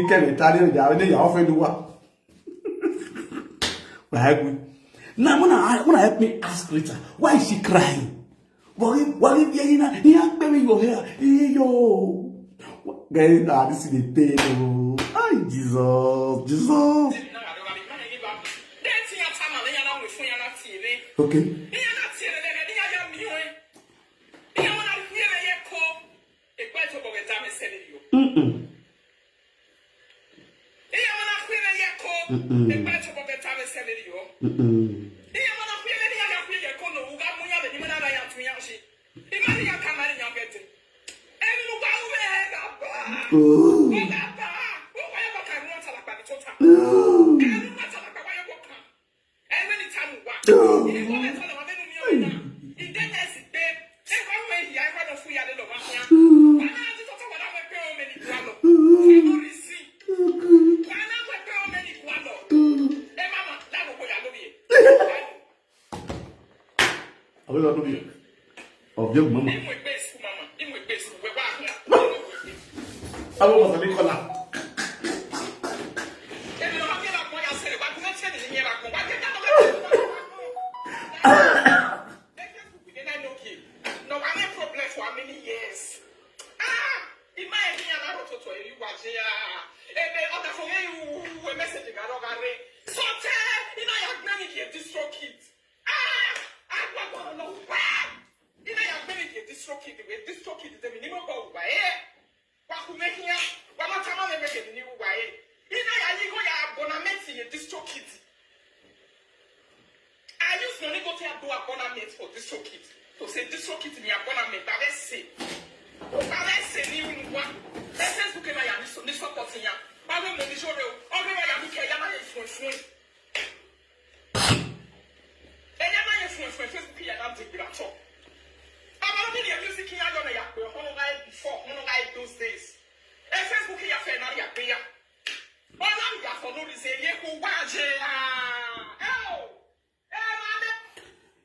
S2: can't tell you that they offer the work. Now, when I help me ask Rita, why is she crying? What if you're baby your hair? Yo, guys, this is the pain. Ay, Jesus. Okay. Of your mama. I was a Nicola.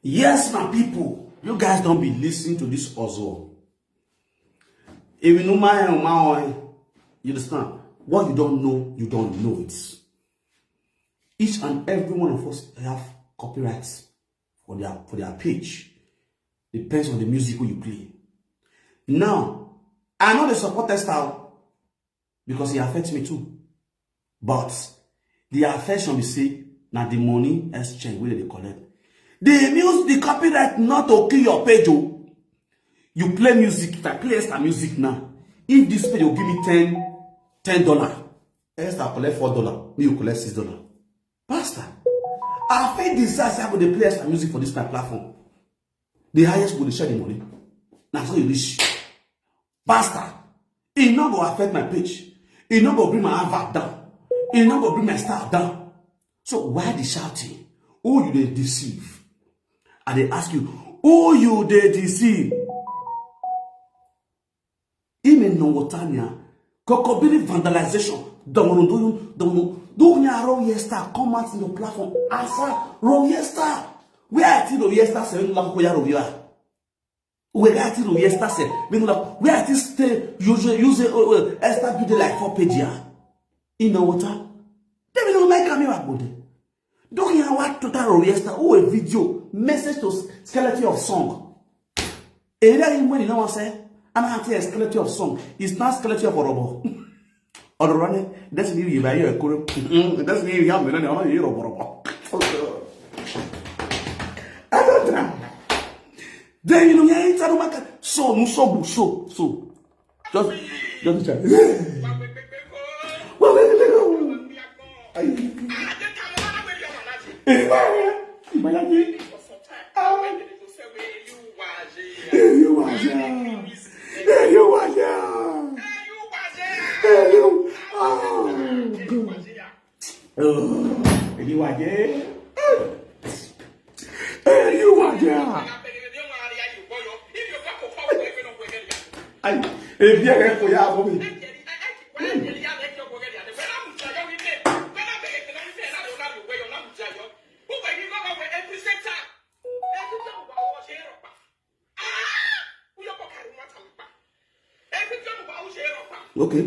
S2: Yes, my people, you guys don't be listening to this also. If you know my, you understand? What you don't know it. Each and every one of us have copyrights for their page. Depends on the music you play. Now, I know the support style because it affects me too. But the affection we say now the money exchange where they collect. They use the copyright not to kill your page. Oh. You play music. If I play extra music now, if this page will give me $10, extra collect $4, me will collect $6. Pastor, I feel desire I will play extra music for this my platform. The highest will share the money. Now so you reach. Pastor, it not go affect my page. He not gonna bring my advert down. He not gonna bring my style down. So why the shouting? Who you they deceive? And they ask you, who you they deceive? Even no watania, kokobili vandalization. Don't wrong yester come out in the platform. Answer wrong yester. Where I tell you yester saying la koya rovia. Where I tell you yester say, where I stay use Esther build like 4 pages in the water. They will not make camera body. Don't hear what total yester or a video message to skeleton of song. And then when you know what I say, I'm not a skeleton of song. It's not skeleton of a robot. Or running, that's me you buy a curl. That's me you have me on a hero. I don't know. Then you know, I don't make so. Just try. Okay.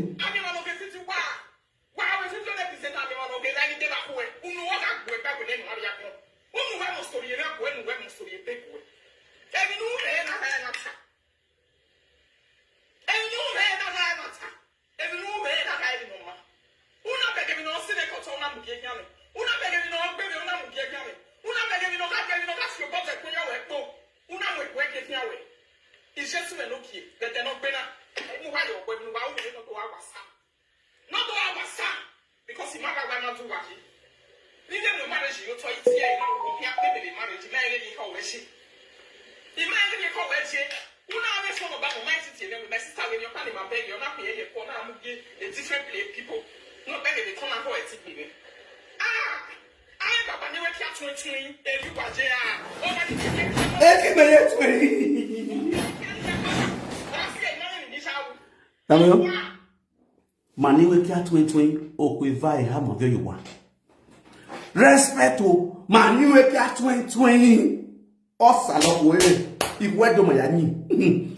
S2: Mani wekia 2020 okweva hama vyo yuwa. Respect to mani wekia 2020 osalo we igwedo mayani.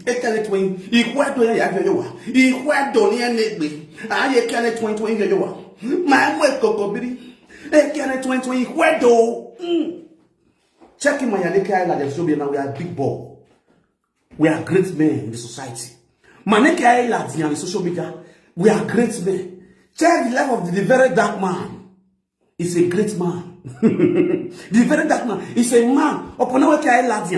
S2: Ekale 20 igwedo ya vyo yuwa. Igwedo ni enegbe. Aye ekale 2020 vyo yuwa. Ma mwe kokobiri. Ekale 2020 igwedo. Checking my Yaleka Island, so now we are big ball. We are great men in the society. Maneke Island on the social media, we are great men. Check the life of the very dark man. He's a great man. The very dark man is a man. Upon our Island,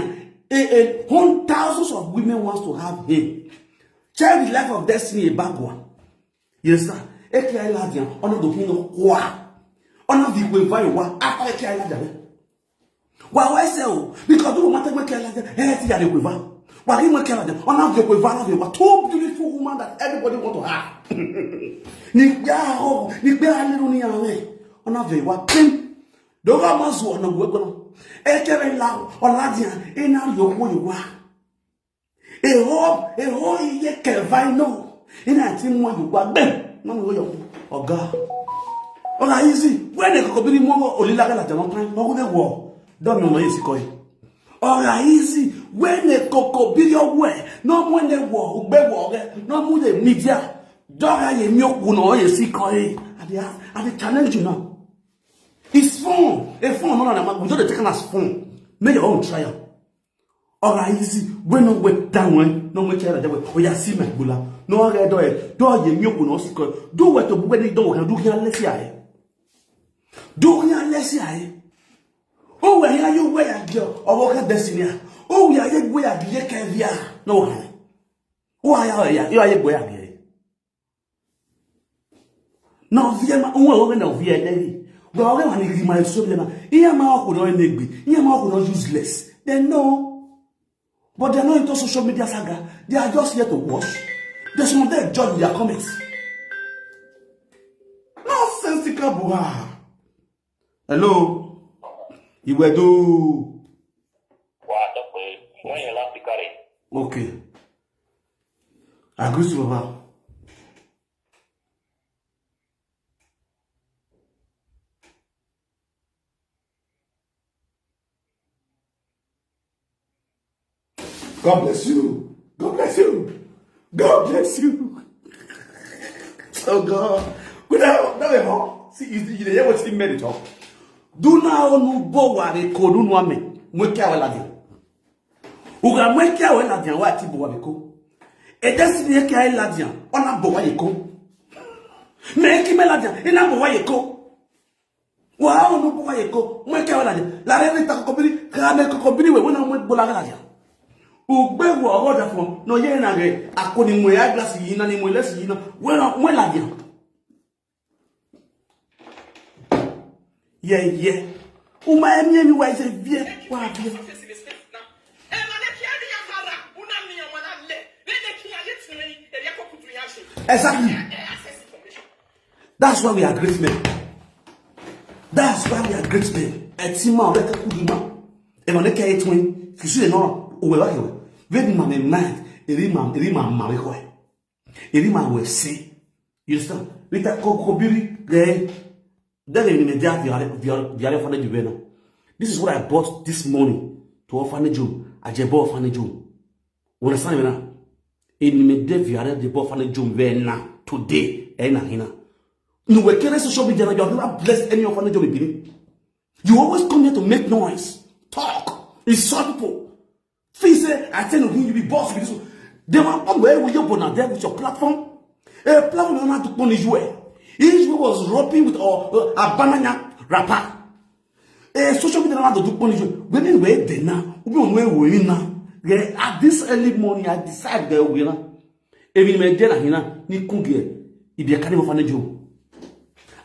S2: thousands of women wants to have him. Check the life of Destiny, a bad one. Yes, sir. Eke Island, on the king wa. On the way by one after Eke Island. Why so? Because do matter what Island, the quiver. While he went Canada, one of the quiver, two beautiful women that everybody want to have. Nigbao, little near away. On of the what thing? Doga Mazu on the weapon. Ekere Lao, or Ladian, in our your way. A whole ye Kevino. In a team when you got them. No, oh God. All easy. When they could be more or Lilaga at the long time, no, they war. Don't know easy koi. All easy. When they could be your way, no when they war, no more the media. Dog ye milk no ye see koi. At the challenge you know. It's fun. A phone, no, we don't take us phone. Make your own trial. All easy. When no wait down when no more child, we are see my bula. No, I do it. Do ye milk no see koi. Do what the when they don't do here, let's see. Do here, let's see. Oh, where are you? Where are you? Or what can destiny? Oh, we are yet where are you? Kevia. No, why are you? You are yet where are you? No, Viema, oh, no, Vietnam. Well, when you my soul, here my could not be, here my could not useless. They know, but they're not into social media saga. They are just here to watch. There's no there judge their comments. Kabua. Hello. Iwedo. Okay. I agree with Baba. God bless you. God bless you. God bless you. Oh God. Now, see, you hear what he made it up. Do now no bowa de kodu no ame. Mweka wala dia. Uga mweka wala dia wa ti bowa beko. E desi ne ka ila dia. Ona bowa yeko. Me ki me la dia. Ina bowa yeko. Wa no bowa yeko. Mweka wala dia. La Rita kokobiri, kana kokobiri we wona mwe bola la dia. Ugbewo ogoda fun no ye na ge akoni mwe ya glass yi na ni mwe lesi yi na we la dia. Yeah. Uma emi wa ise vie wa vie. Exactly. That's why we are great men. That's why we are great men. Etima o beka kuduma. E no neka etwen. Kisu no o we wa hewe. Very man in mind. Erima ma we ko. Erima we say. You understand? Rita kokobiri ge. This is what I bought this morning to orphanage home. I just bought orphanage home. You understand me now? In me de viare de orphanage home now today. You were carrying social media. You have never blessed any orphanage home. You always come here to make noise, talk, insult people. Please say I tell you be boss with this. They want where will you born there with your platform? A platform you want to punish you. Israel was roping with a banana rapper. Social media not to do punish. Women were there now. We now. At this early morning, I decided that we now. Even me there na ni kunge. If you can't even find a job,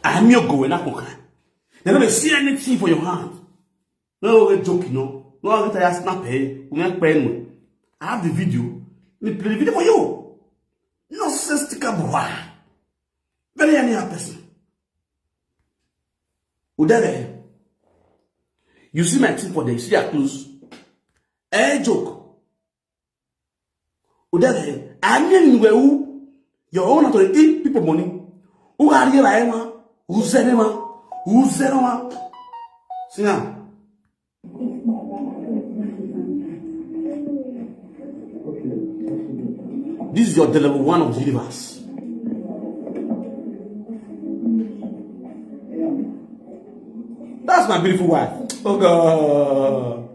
S2: I'm your going up. They never see anything for your hand. No, we're joking. No, I get snap. We not paying. I have the video. Me play the video for you. No sense to come. Very any person. Udere. You see my team for the see close. Joke. Udere. I mean who your own to eat people money. Who are here I am? Who's anema? Who's anema? See now. This is your level 1 of the universe. That's my beautiful wife. Oh God.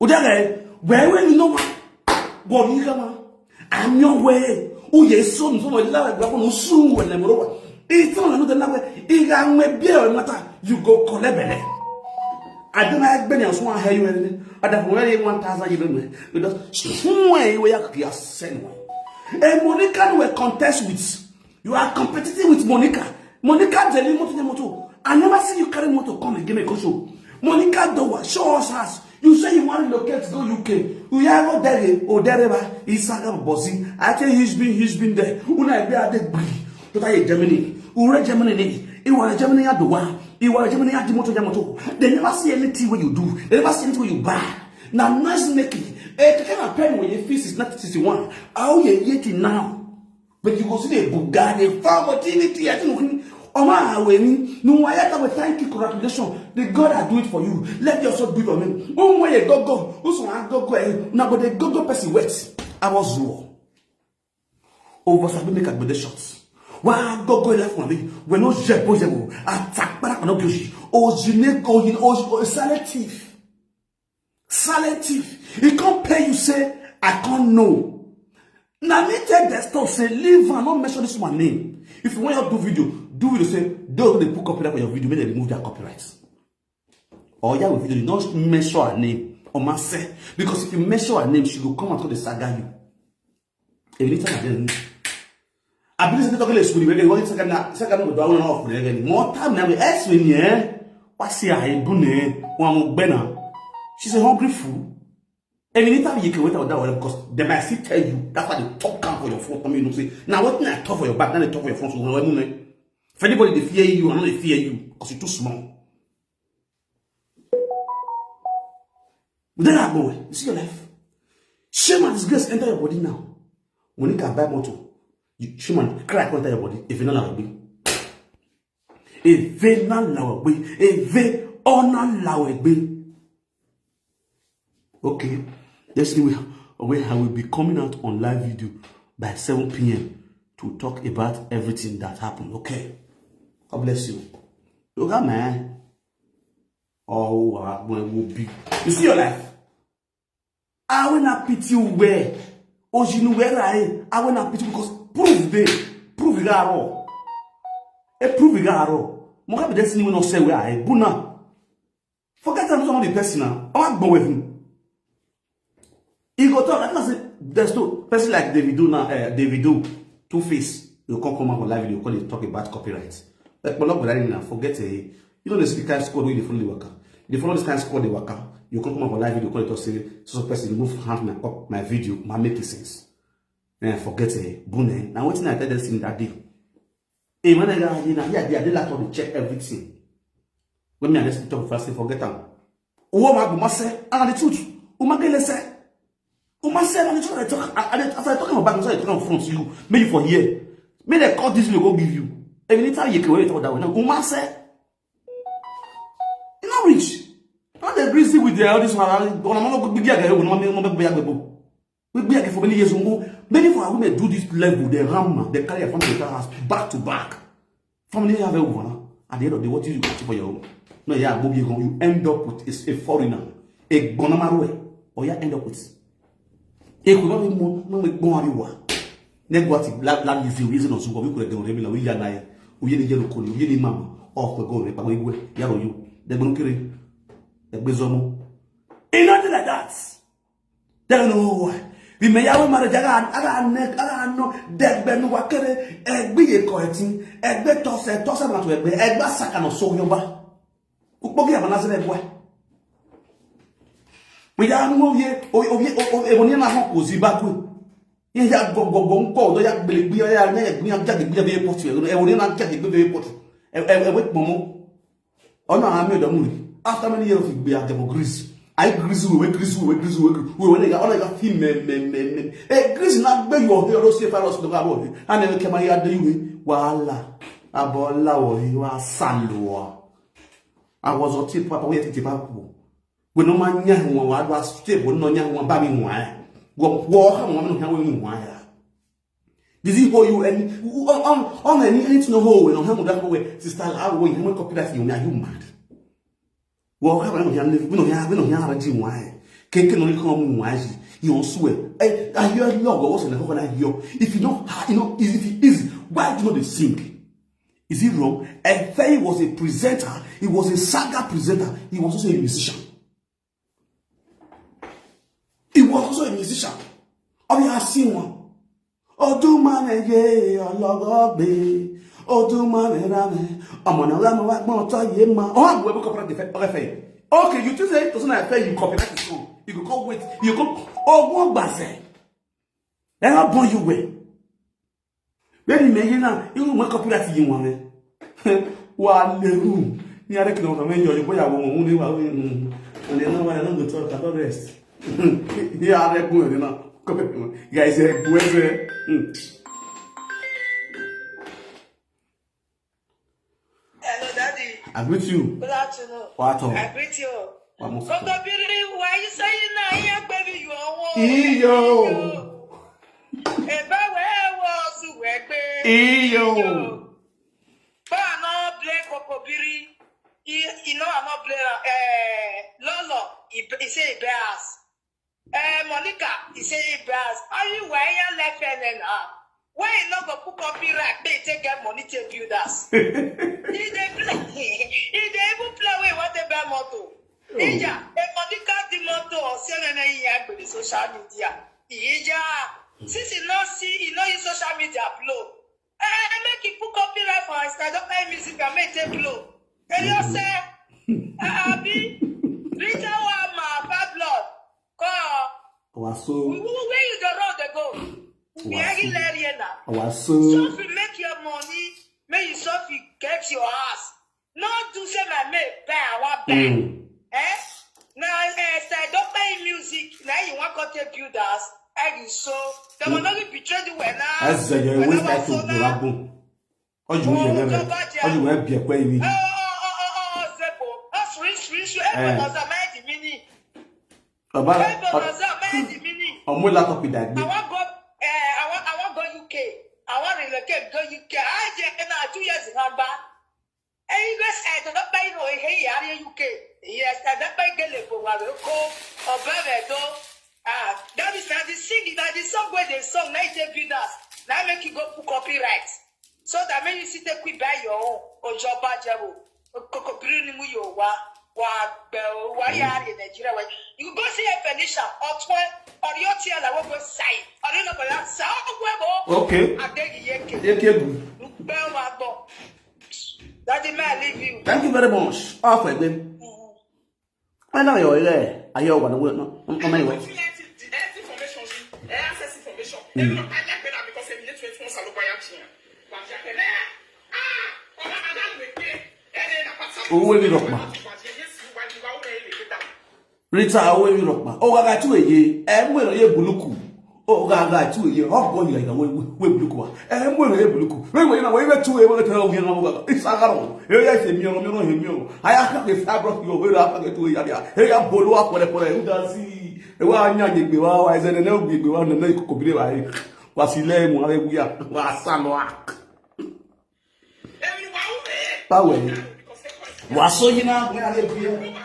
S2: Udare, where you know what you come? I'm your way. Oh yes, son, so my love, no soon when I'm over. It's not another way. It may be a matter. You go collect. I don't like Benny, I want to hear you anything. I don't want 1,000 even because somewhere we are sent. And Monica will contest with. You are competitive with Monica. Monica Jelly moto. I never see you carry motor come and give me a show. Monica Dowa, show us house. You say you want to locate to go UK. We are not there. Oh, there, Isaka Bossy. I tell you, he's been there. Una be at the to tie Germany. Ure Germany. You want Germany at the one. You want Germany at the motor. They never see anything what you do. They never see anything what you buy. Now, nice making. The kind of pen when your fees is not 61. How you yet now? But you go see the Bugatti, farm utility. I think. No, I have to thank you, congratulations. The God I do it for you. Let yourself do it for me. Oh, where you go. Who's I go. Now, but the go person wet. I was raw. Over some make a shots. Why go left for me? When no jet possible. Attack back on a oh, you go in selective. Selective. He can't pay you, say, I can't know. Now, me take the stuff, say, leave and not mention this one name. If you want to do video, say, don't they put copyright for your video, may they remove their copyrights. Or yeah, with video, you don't mention her name or myself. Because if you mention her name, she will come and tell the saga you. Anytime I believe that talking school, we're going to second down off again. More time now, we ask me, what's here? She's a hungry fool. Anytime you can wait out that way because they might still tell you that's why they talk count for your phone. Come you say now what I talk for your back, then they talk for your phone. So if anybody they fear you, I know they fear you because you're too small. But then I go, you see your life. Shame and disgrace enter your body now. When you can buy motor, shame and crack enter your body. If you're not allowed, if you're not allowed, if you're not allowed. Okay, let's see where I will be coming out on live video by 7 p.m. to talk about everything that happened. Okay, God bless you. Look at man. Oh, when will be. You see your life. I will not pity you where. Oh, you know where I will not pity you because prove it all. Prove it all. More have destiny will not say where I Buna. Forget I'm not the person now. I want to go with him. He go talk. I can say there's no person like Davido now. Davido, Two-Face. You can't come out on live video. Call it talk about copyright. Like now, forget you know the kind of squad where they follow the worker. They follow this kind of squad the worker. You can't come out on live video. Call it or say so person remove hand my video. My make sense. Then forget Bune. Now what's I tell them in that day? Hey man, they like to check everything. When me and this talk first, forget them. Oh my God, say and the truth. Oh my God, say. Uma said, I'm talking about I'm talking front to you. Maybe for here. Maybe they call this will go give you. Anytime you can wait that way. Uma said, you're not rich. Not the greasy with all this one. I'm not going to be a for many years. Many for women do this level, they ram, they carry a family house back to back. Family have a woman. At the end of the day, what you do for your own? No, yeah, you end up with a foreigner, a Gonamaru, or you end up with. Et que nous bon arriva. Negwati la livre is no so we could go remi la we yana we ye le koni we ni mama off go re pa we yaro you they don't care the bezomo ain't nothing like that. They don't know why we may have marriage aga no de be no wakere egbe ye ko etin egbe to se na to egbe saka no so yoba ukpogi amana se egbe. We don't know here, only na home was Zimbabwe. He had go call, ya believe we are very portrait, and only not get the very portrait. A wet momo. Oh no, I made a movie. After many years of beer, Greece. I grease we when they got all like men. A Greece not be your hero, say for us to go. I never came here the you. Walla, Abola, or you are Sandua. I was a tip papa waiting to Papu. We no man yang one was stable, no young one baby wine. Walk on one having wire. Did he hold you any on anything no hole on him that way? Sister, I will you copy that you mad. Walk around here, we don't have a gym wine. Cake can only come wise. You don't swear. I hear logo was in the whole idea. If you know, if it is, why do you not sing? Is it wrong? And Faye was a presenter, he was a saga presenter, he was also a musician. He was also a musician. Oh, you have seen one. Oh, do man, yeah, I love me. Oh, do man, I'm on a ram of one time, yeah, man. Oh, I'm going to copyright the okay, you just say it doesn't have you copyright the song. You could go with, you could, oh, one basse. Then I'll burn you away. When you now, you will copyright you one. One the room. You are the when you're boy, I won't and then I don't go talk about rest. Yeah, I don't know. Guys,
S4: hello, Daddy.
S2: I greet you.
S4: Good afternoon.
S2: What?
S4: I greet you. Why you saying now? Baby, you are one.
S2: Iyo.
S4: Eba where was you?
S2: Iyo.
S4: But I'm not play Kokobiri. You know I'm not play Lolo. He say bears. Monica, he say bears. Are you wearing left hand and why you not go put copyright? They take get money to build us. He they even play with what the bear motto. Ija, Monica the motto or selling a with the social media. Ija, since you not see, you know your social media upload. Make it put copyright for us. I don't play music and make it blow. And you say, Abi, Rita, my bad blood.
S2: so.
S4: Where you the road they go?
S2: So.
S4: So if you make your money, may you so if you get your ass. Not to say my mate buy our bang. Now don't buy music. Now you want to take builders. And you so they will not betray you when
S2: as a waste that to Brabo. Oh, you will be a quay. I'm more like with that.
S4: I want go UK. I want to relocate go UK. I just 2 years in Hamba. And you guys I don't buy no hey UK. Yes, I don't buy Galepo, or Bavedo. That is not the singing, that is song where they song night builders. Now make you go for copyright. So that when you sit there, quick buy your own, or job badger, or copyright your why in Nigeria. You go see a Phoenicia or 12 or your tail, I won't go side. Or you know, but that's
S2: okay.
S4: I beg you. That the man leave you.
S2: Thank you very much. Off with them. I know you're there. I hear one word. No, anyway. Oh, we rock man. Rita, away we rock man. Oh, I got 2 a year. And when you buluku. Oh, I got 2 a year. How go you like away buluku? And when you buluku. When you know, we were 2 a year. Tell you, it's a garon. Here I say, you know him. I have the fabric you will have to 2 a year. Here I bolo up for the who does see. One young girl, I said, no big one, and they could be right. Was he lame? We are Sanoak. Power. Was so you know, we are here.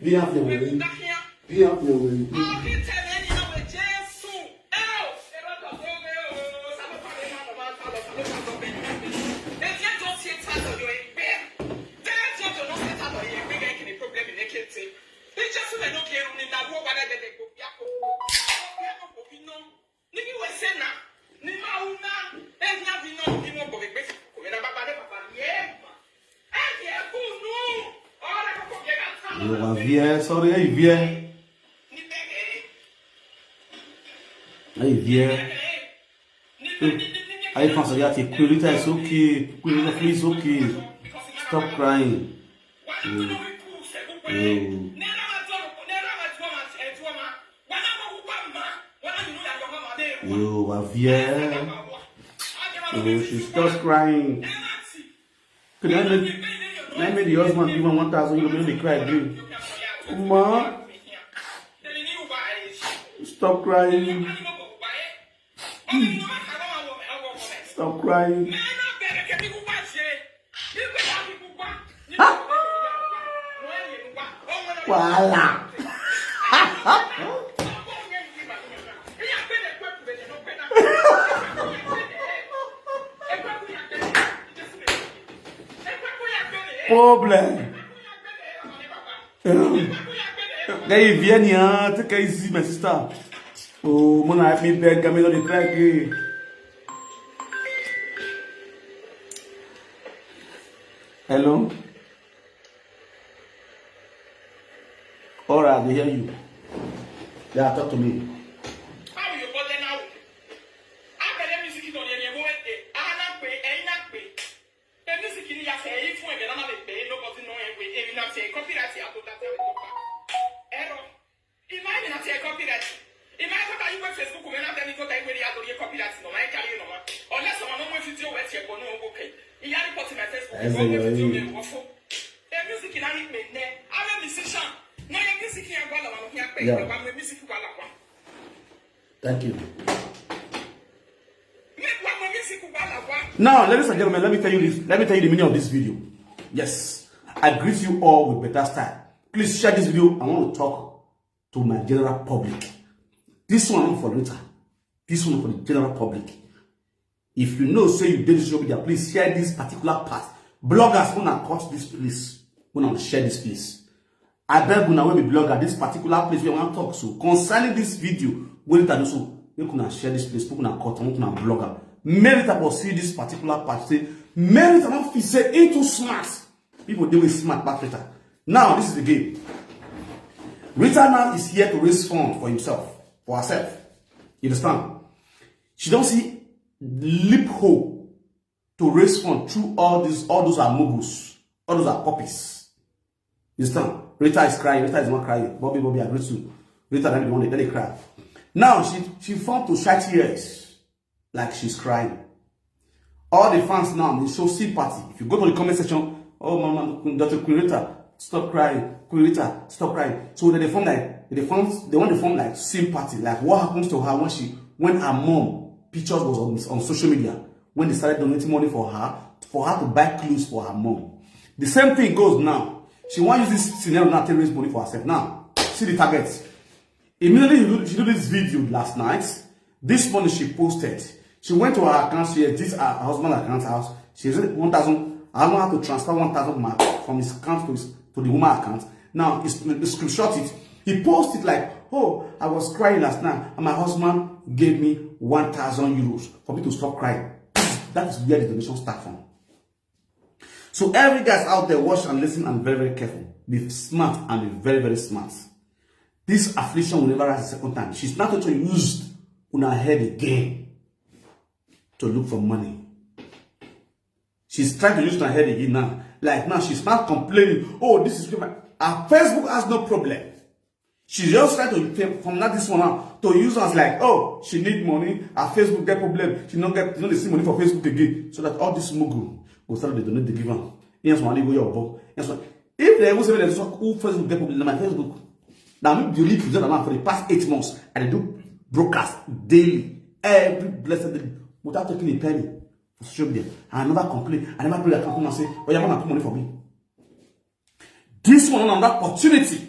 S2: Be up the way. Be up the way. Sorry, il vient. Il vient. I pense that Rita is okay. Rita is okay. Stop crying. You viens. She's just crying. Could I make the husband give her 1,000 euros when they cry, dude? Ma, stop crying. Stop crying. Voila. Problem. They viennent, tu sais ici, mes sister. Oh, mon ami père, comme il a des traits. Hello. All right, they hear you. Yeah, talk to me. Thank you. Now, ladies and gentlemen, let me tell you this. Let me tell you the meaning of this video. Yes, I greet you all with better style. Please share this video. I want to talk to my general public. This one for Rita. This one for the general public. If you know, say you did this social media, please share this particular part. Bloggers, wanna cut this, please. Wanna share this, please. I beg you now when we blogger this particular place we want to talk so concerning this video. When it so you can share this place, people can cut on blogger. Merit about see this particular part. Say merit about say into smart. People deal with smart back Rita. Now this is the game. Rita now is here to raise funds for himself, for herself. You understand? She don't see loophole to raise funds through all those are moguls, all those are puppies. You understand? Rita is crying. Rita is not crying. Bobby, I agree to. Rita then the one they cry. Now she found to shed tears like she's crying. All the fans now they show sympathy. If you go to the comment section, oh mama, Dr. Rita, stop crying. Rita, stop crying. So they want to form like sympathy, like what happens to her when her mom pictures was on social media, when they started donating money for her to buy clothes for her mom. The same thing goes now. She wants to use this scenario now to raise money for herself. Now, see the target. Immediately, she did this video last night. This morning she posted. She went to her account. She this her husband's account house. She said 1,000. I don't have to transfer 1,000 from his account to the woman account. Now, he screenshot it. He posted like, oh, I was crying last night and my husband gave me 1,000 euros for me to stop crying. That is where the donation starts from. So every guys out there, watch and listen and very, very careful. Be smart and be very, very smart. This affliction will never rise a second time. She's not going to use on her head again to look for money. She's trying to use her head again now. Like now, she's not complaining. Oh, this is her Facebook has no problem. She just tried to from that this one out to use us like, oh, she need money. Her Facebook get problem. She don't get see money for Facebook again. So that all this mogul will start to donate the giver. Yes, money go your book. Yes, if they will say there's who Facebook get problem, my Facebook. Now me the only present amount for the past 8 months, and I do broadcast daily, every blessed day, without taking a penny for social media. I never complain. I never pray that come and say, oh, you're gonna put money for me. This one another opportunity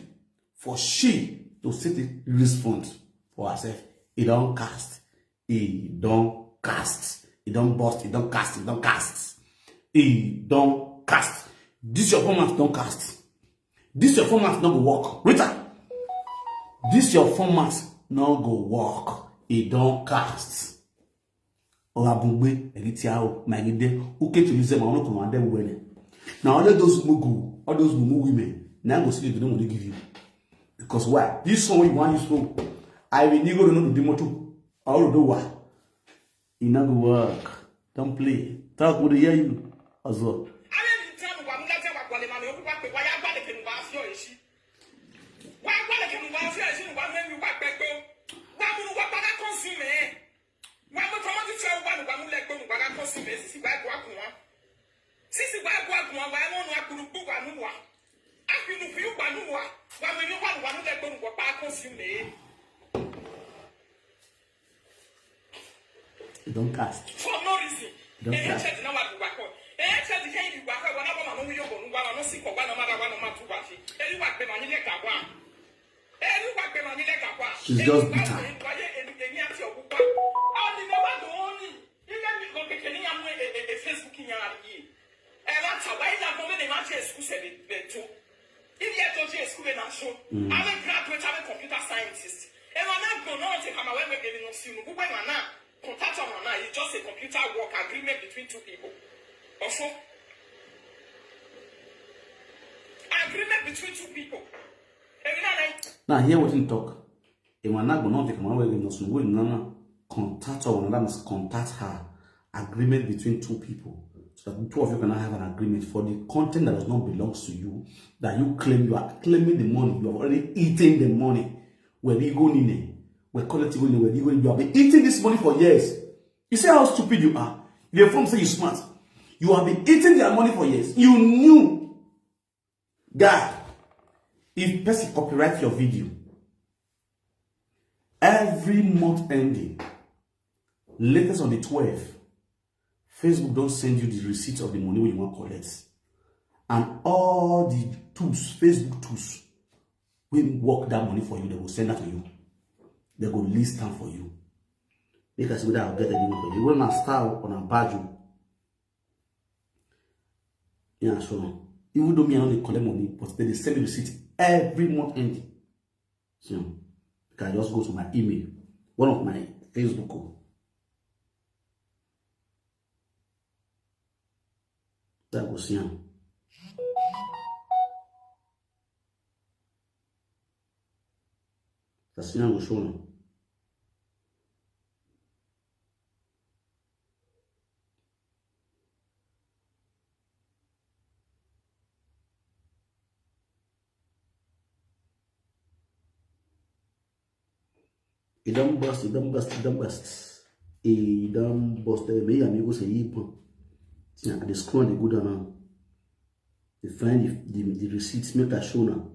S2: for she to set the release fund for herself. It don't cast. It don't cast. It don't bust. It don't cast. It don't cast. It don't cast. This your format don't cast. This your format not go work. Rita. This your format not go work. It don't cast. Orabungbe, Elitiao, Magide, who came to use them, I want to command them winning. Now all those mugu, all those mumu women, now go see the don't want to give you. Because why? This one you want you so I will need to know the moto. I will do what? It not go work. Don't play. Talk with the hear you as well. Don't cast.
S3: For no reason.
S2: Don't cast. She's just bitter.
S3: I'm a graduate, I'm a computer scientist. And I'm not going to come away with getting no soon. Who went on now? Contact on now. It's just a computer work agreement between two people. Also, agreement between two people.
S2: Now here we can talk. And we're not going to come away with no soon. We're not contact her. One of them is contact her. Agreement between two people. So that the two of you can have an agreement for the content that does not belong to you, that you claim. You are claiming the money. You have already eaten the money. Where you go in, where collective in, where you go in. You have been eating this money for years. You see how stupid you are. Your friend say you're smart. You have been eating their money for years. You knew, God, if person copyright your video, every month ending, latest on the 12th, Facebook don't send you the receipt of the money you want to collect. And all the tools, Facebook tools, will work that money for you. They will send that to you. They will list them for you. Because without I'll get the money for you. You will not start on a badge. Yeah, sure. Even though me I only collect money, but they send me receipt every month end. See, you can just go to my email, one of my Facebook. That go see him. That's him go show now. It don't bust. Me amigo say Epa. See, at the scroll they go down now. They find the receipts, make a show now.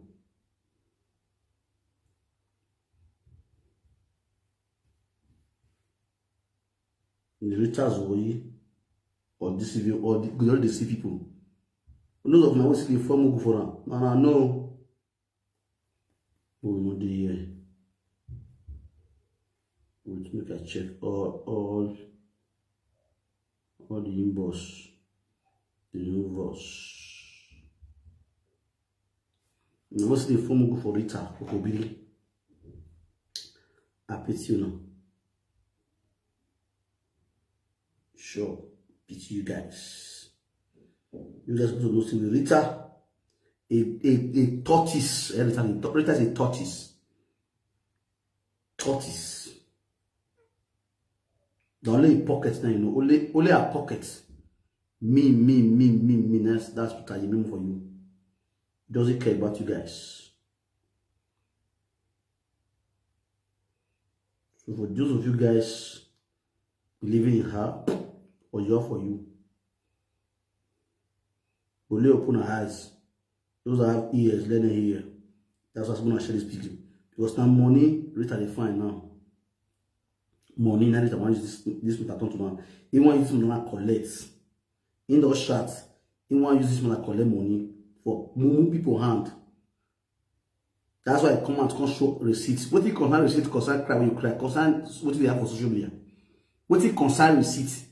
S2: The Rita's way or deceive you or the deceive people. Those of my ways they form go for them. No. Oh no, the wait, make a check all the inbox, the invoice. Now what's the form go for Rita OKPAMEN? I pity you now. Sure, pity you guys. You guys go to know see Rita, a tortoise. Rita is a tortoise. Tortoise. The only pocket now, you know, only a pocket. Me. That's what I mean for you. Doesn't care about you guys. So for those of you guys believing in her, or you're for you, only open her eyes. Those that have ears, let them hear. That's what's going to share this video. Because now money, Rita they find now. Money, now Rita want use this method to now. He want use this money to collect. In those shots, he want use this money to collect money for move people hand. That's why I come out to show receipts. What you concern receipt concern cry when you cry. Concern what they have for social media. What you concern receipt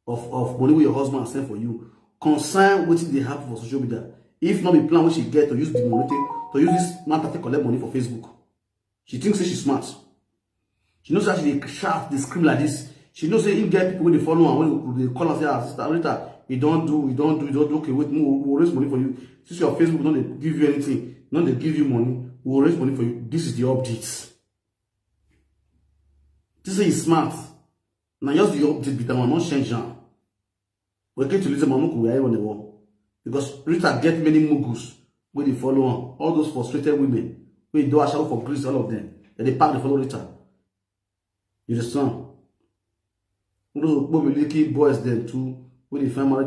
S2: of money with your husband send for you. Concern what they have for social media. If not be plan what she get to use the money to use this matter to collect money for Facebook. She thinks she's smart. She knows that she shout, they scream like this. She knows that if get people when they follow and when they call and say, ah, sister Rita, we don't do, okay, wait, we'll raise money for you. Since your Facebook don't give you anything, don't they give you money, we'll raise money for you. This is the update. This is smart. Now just the update, but I'm not changing. We're going to listen to we are on the wall. Because Rita get many mugus when they follow on. All those frustrated women. We do a shout for grace, all of them. And they pack the follow Rita. You understand? Those boys them too, when they find marriage.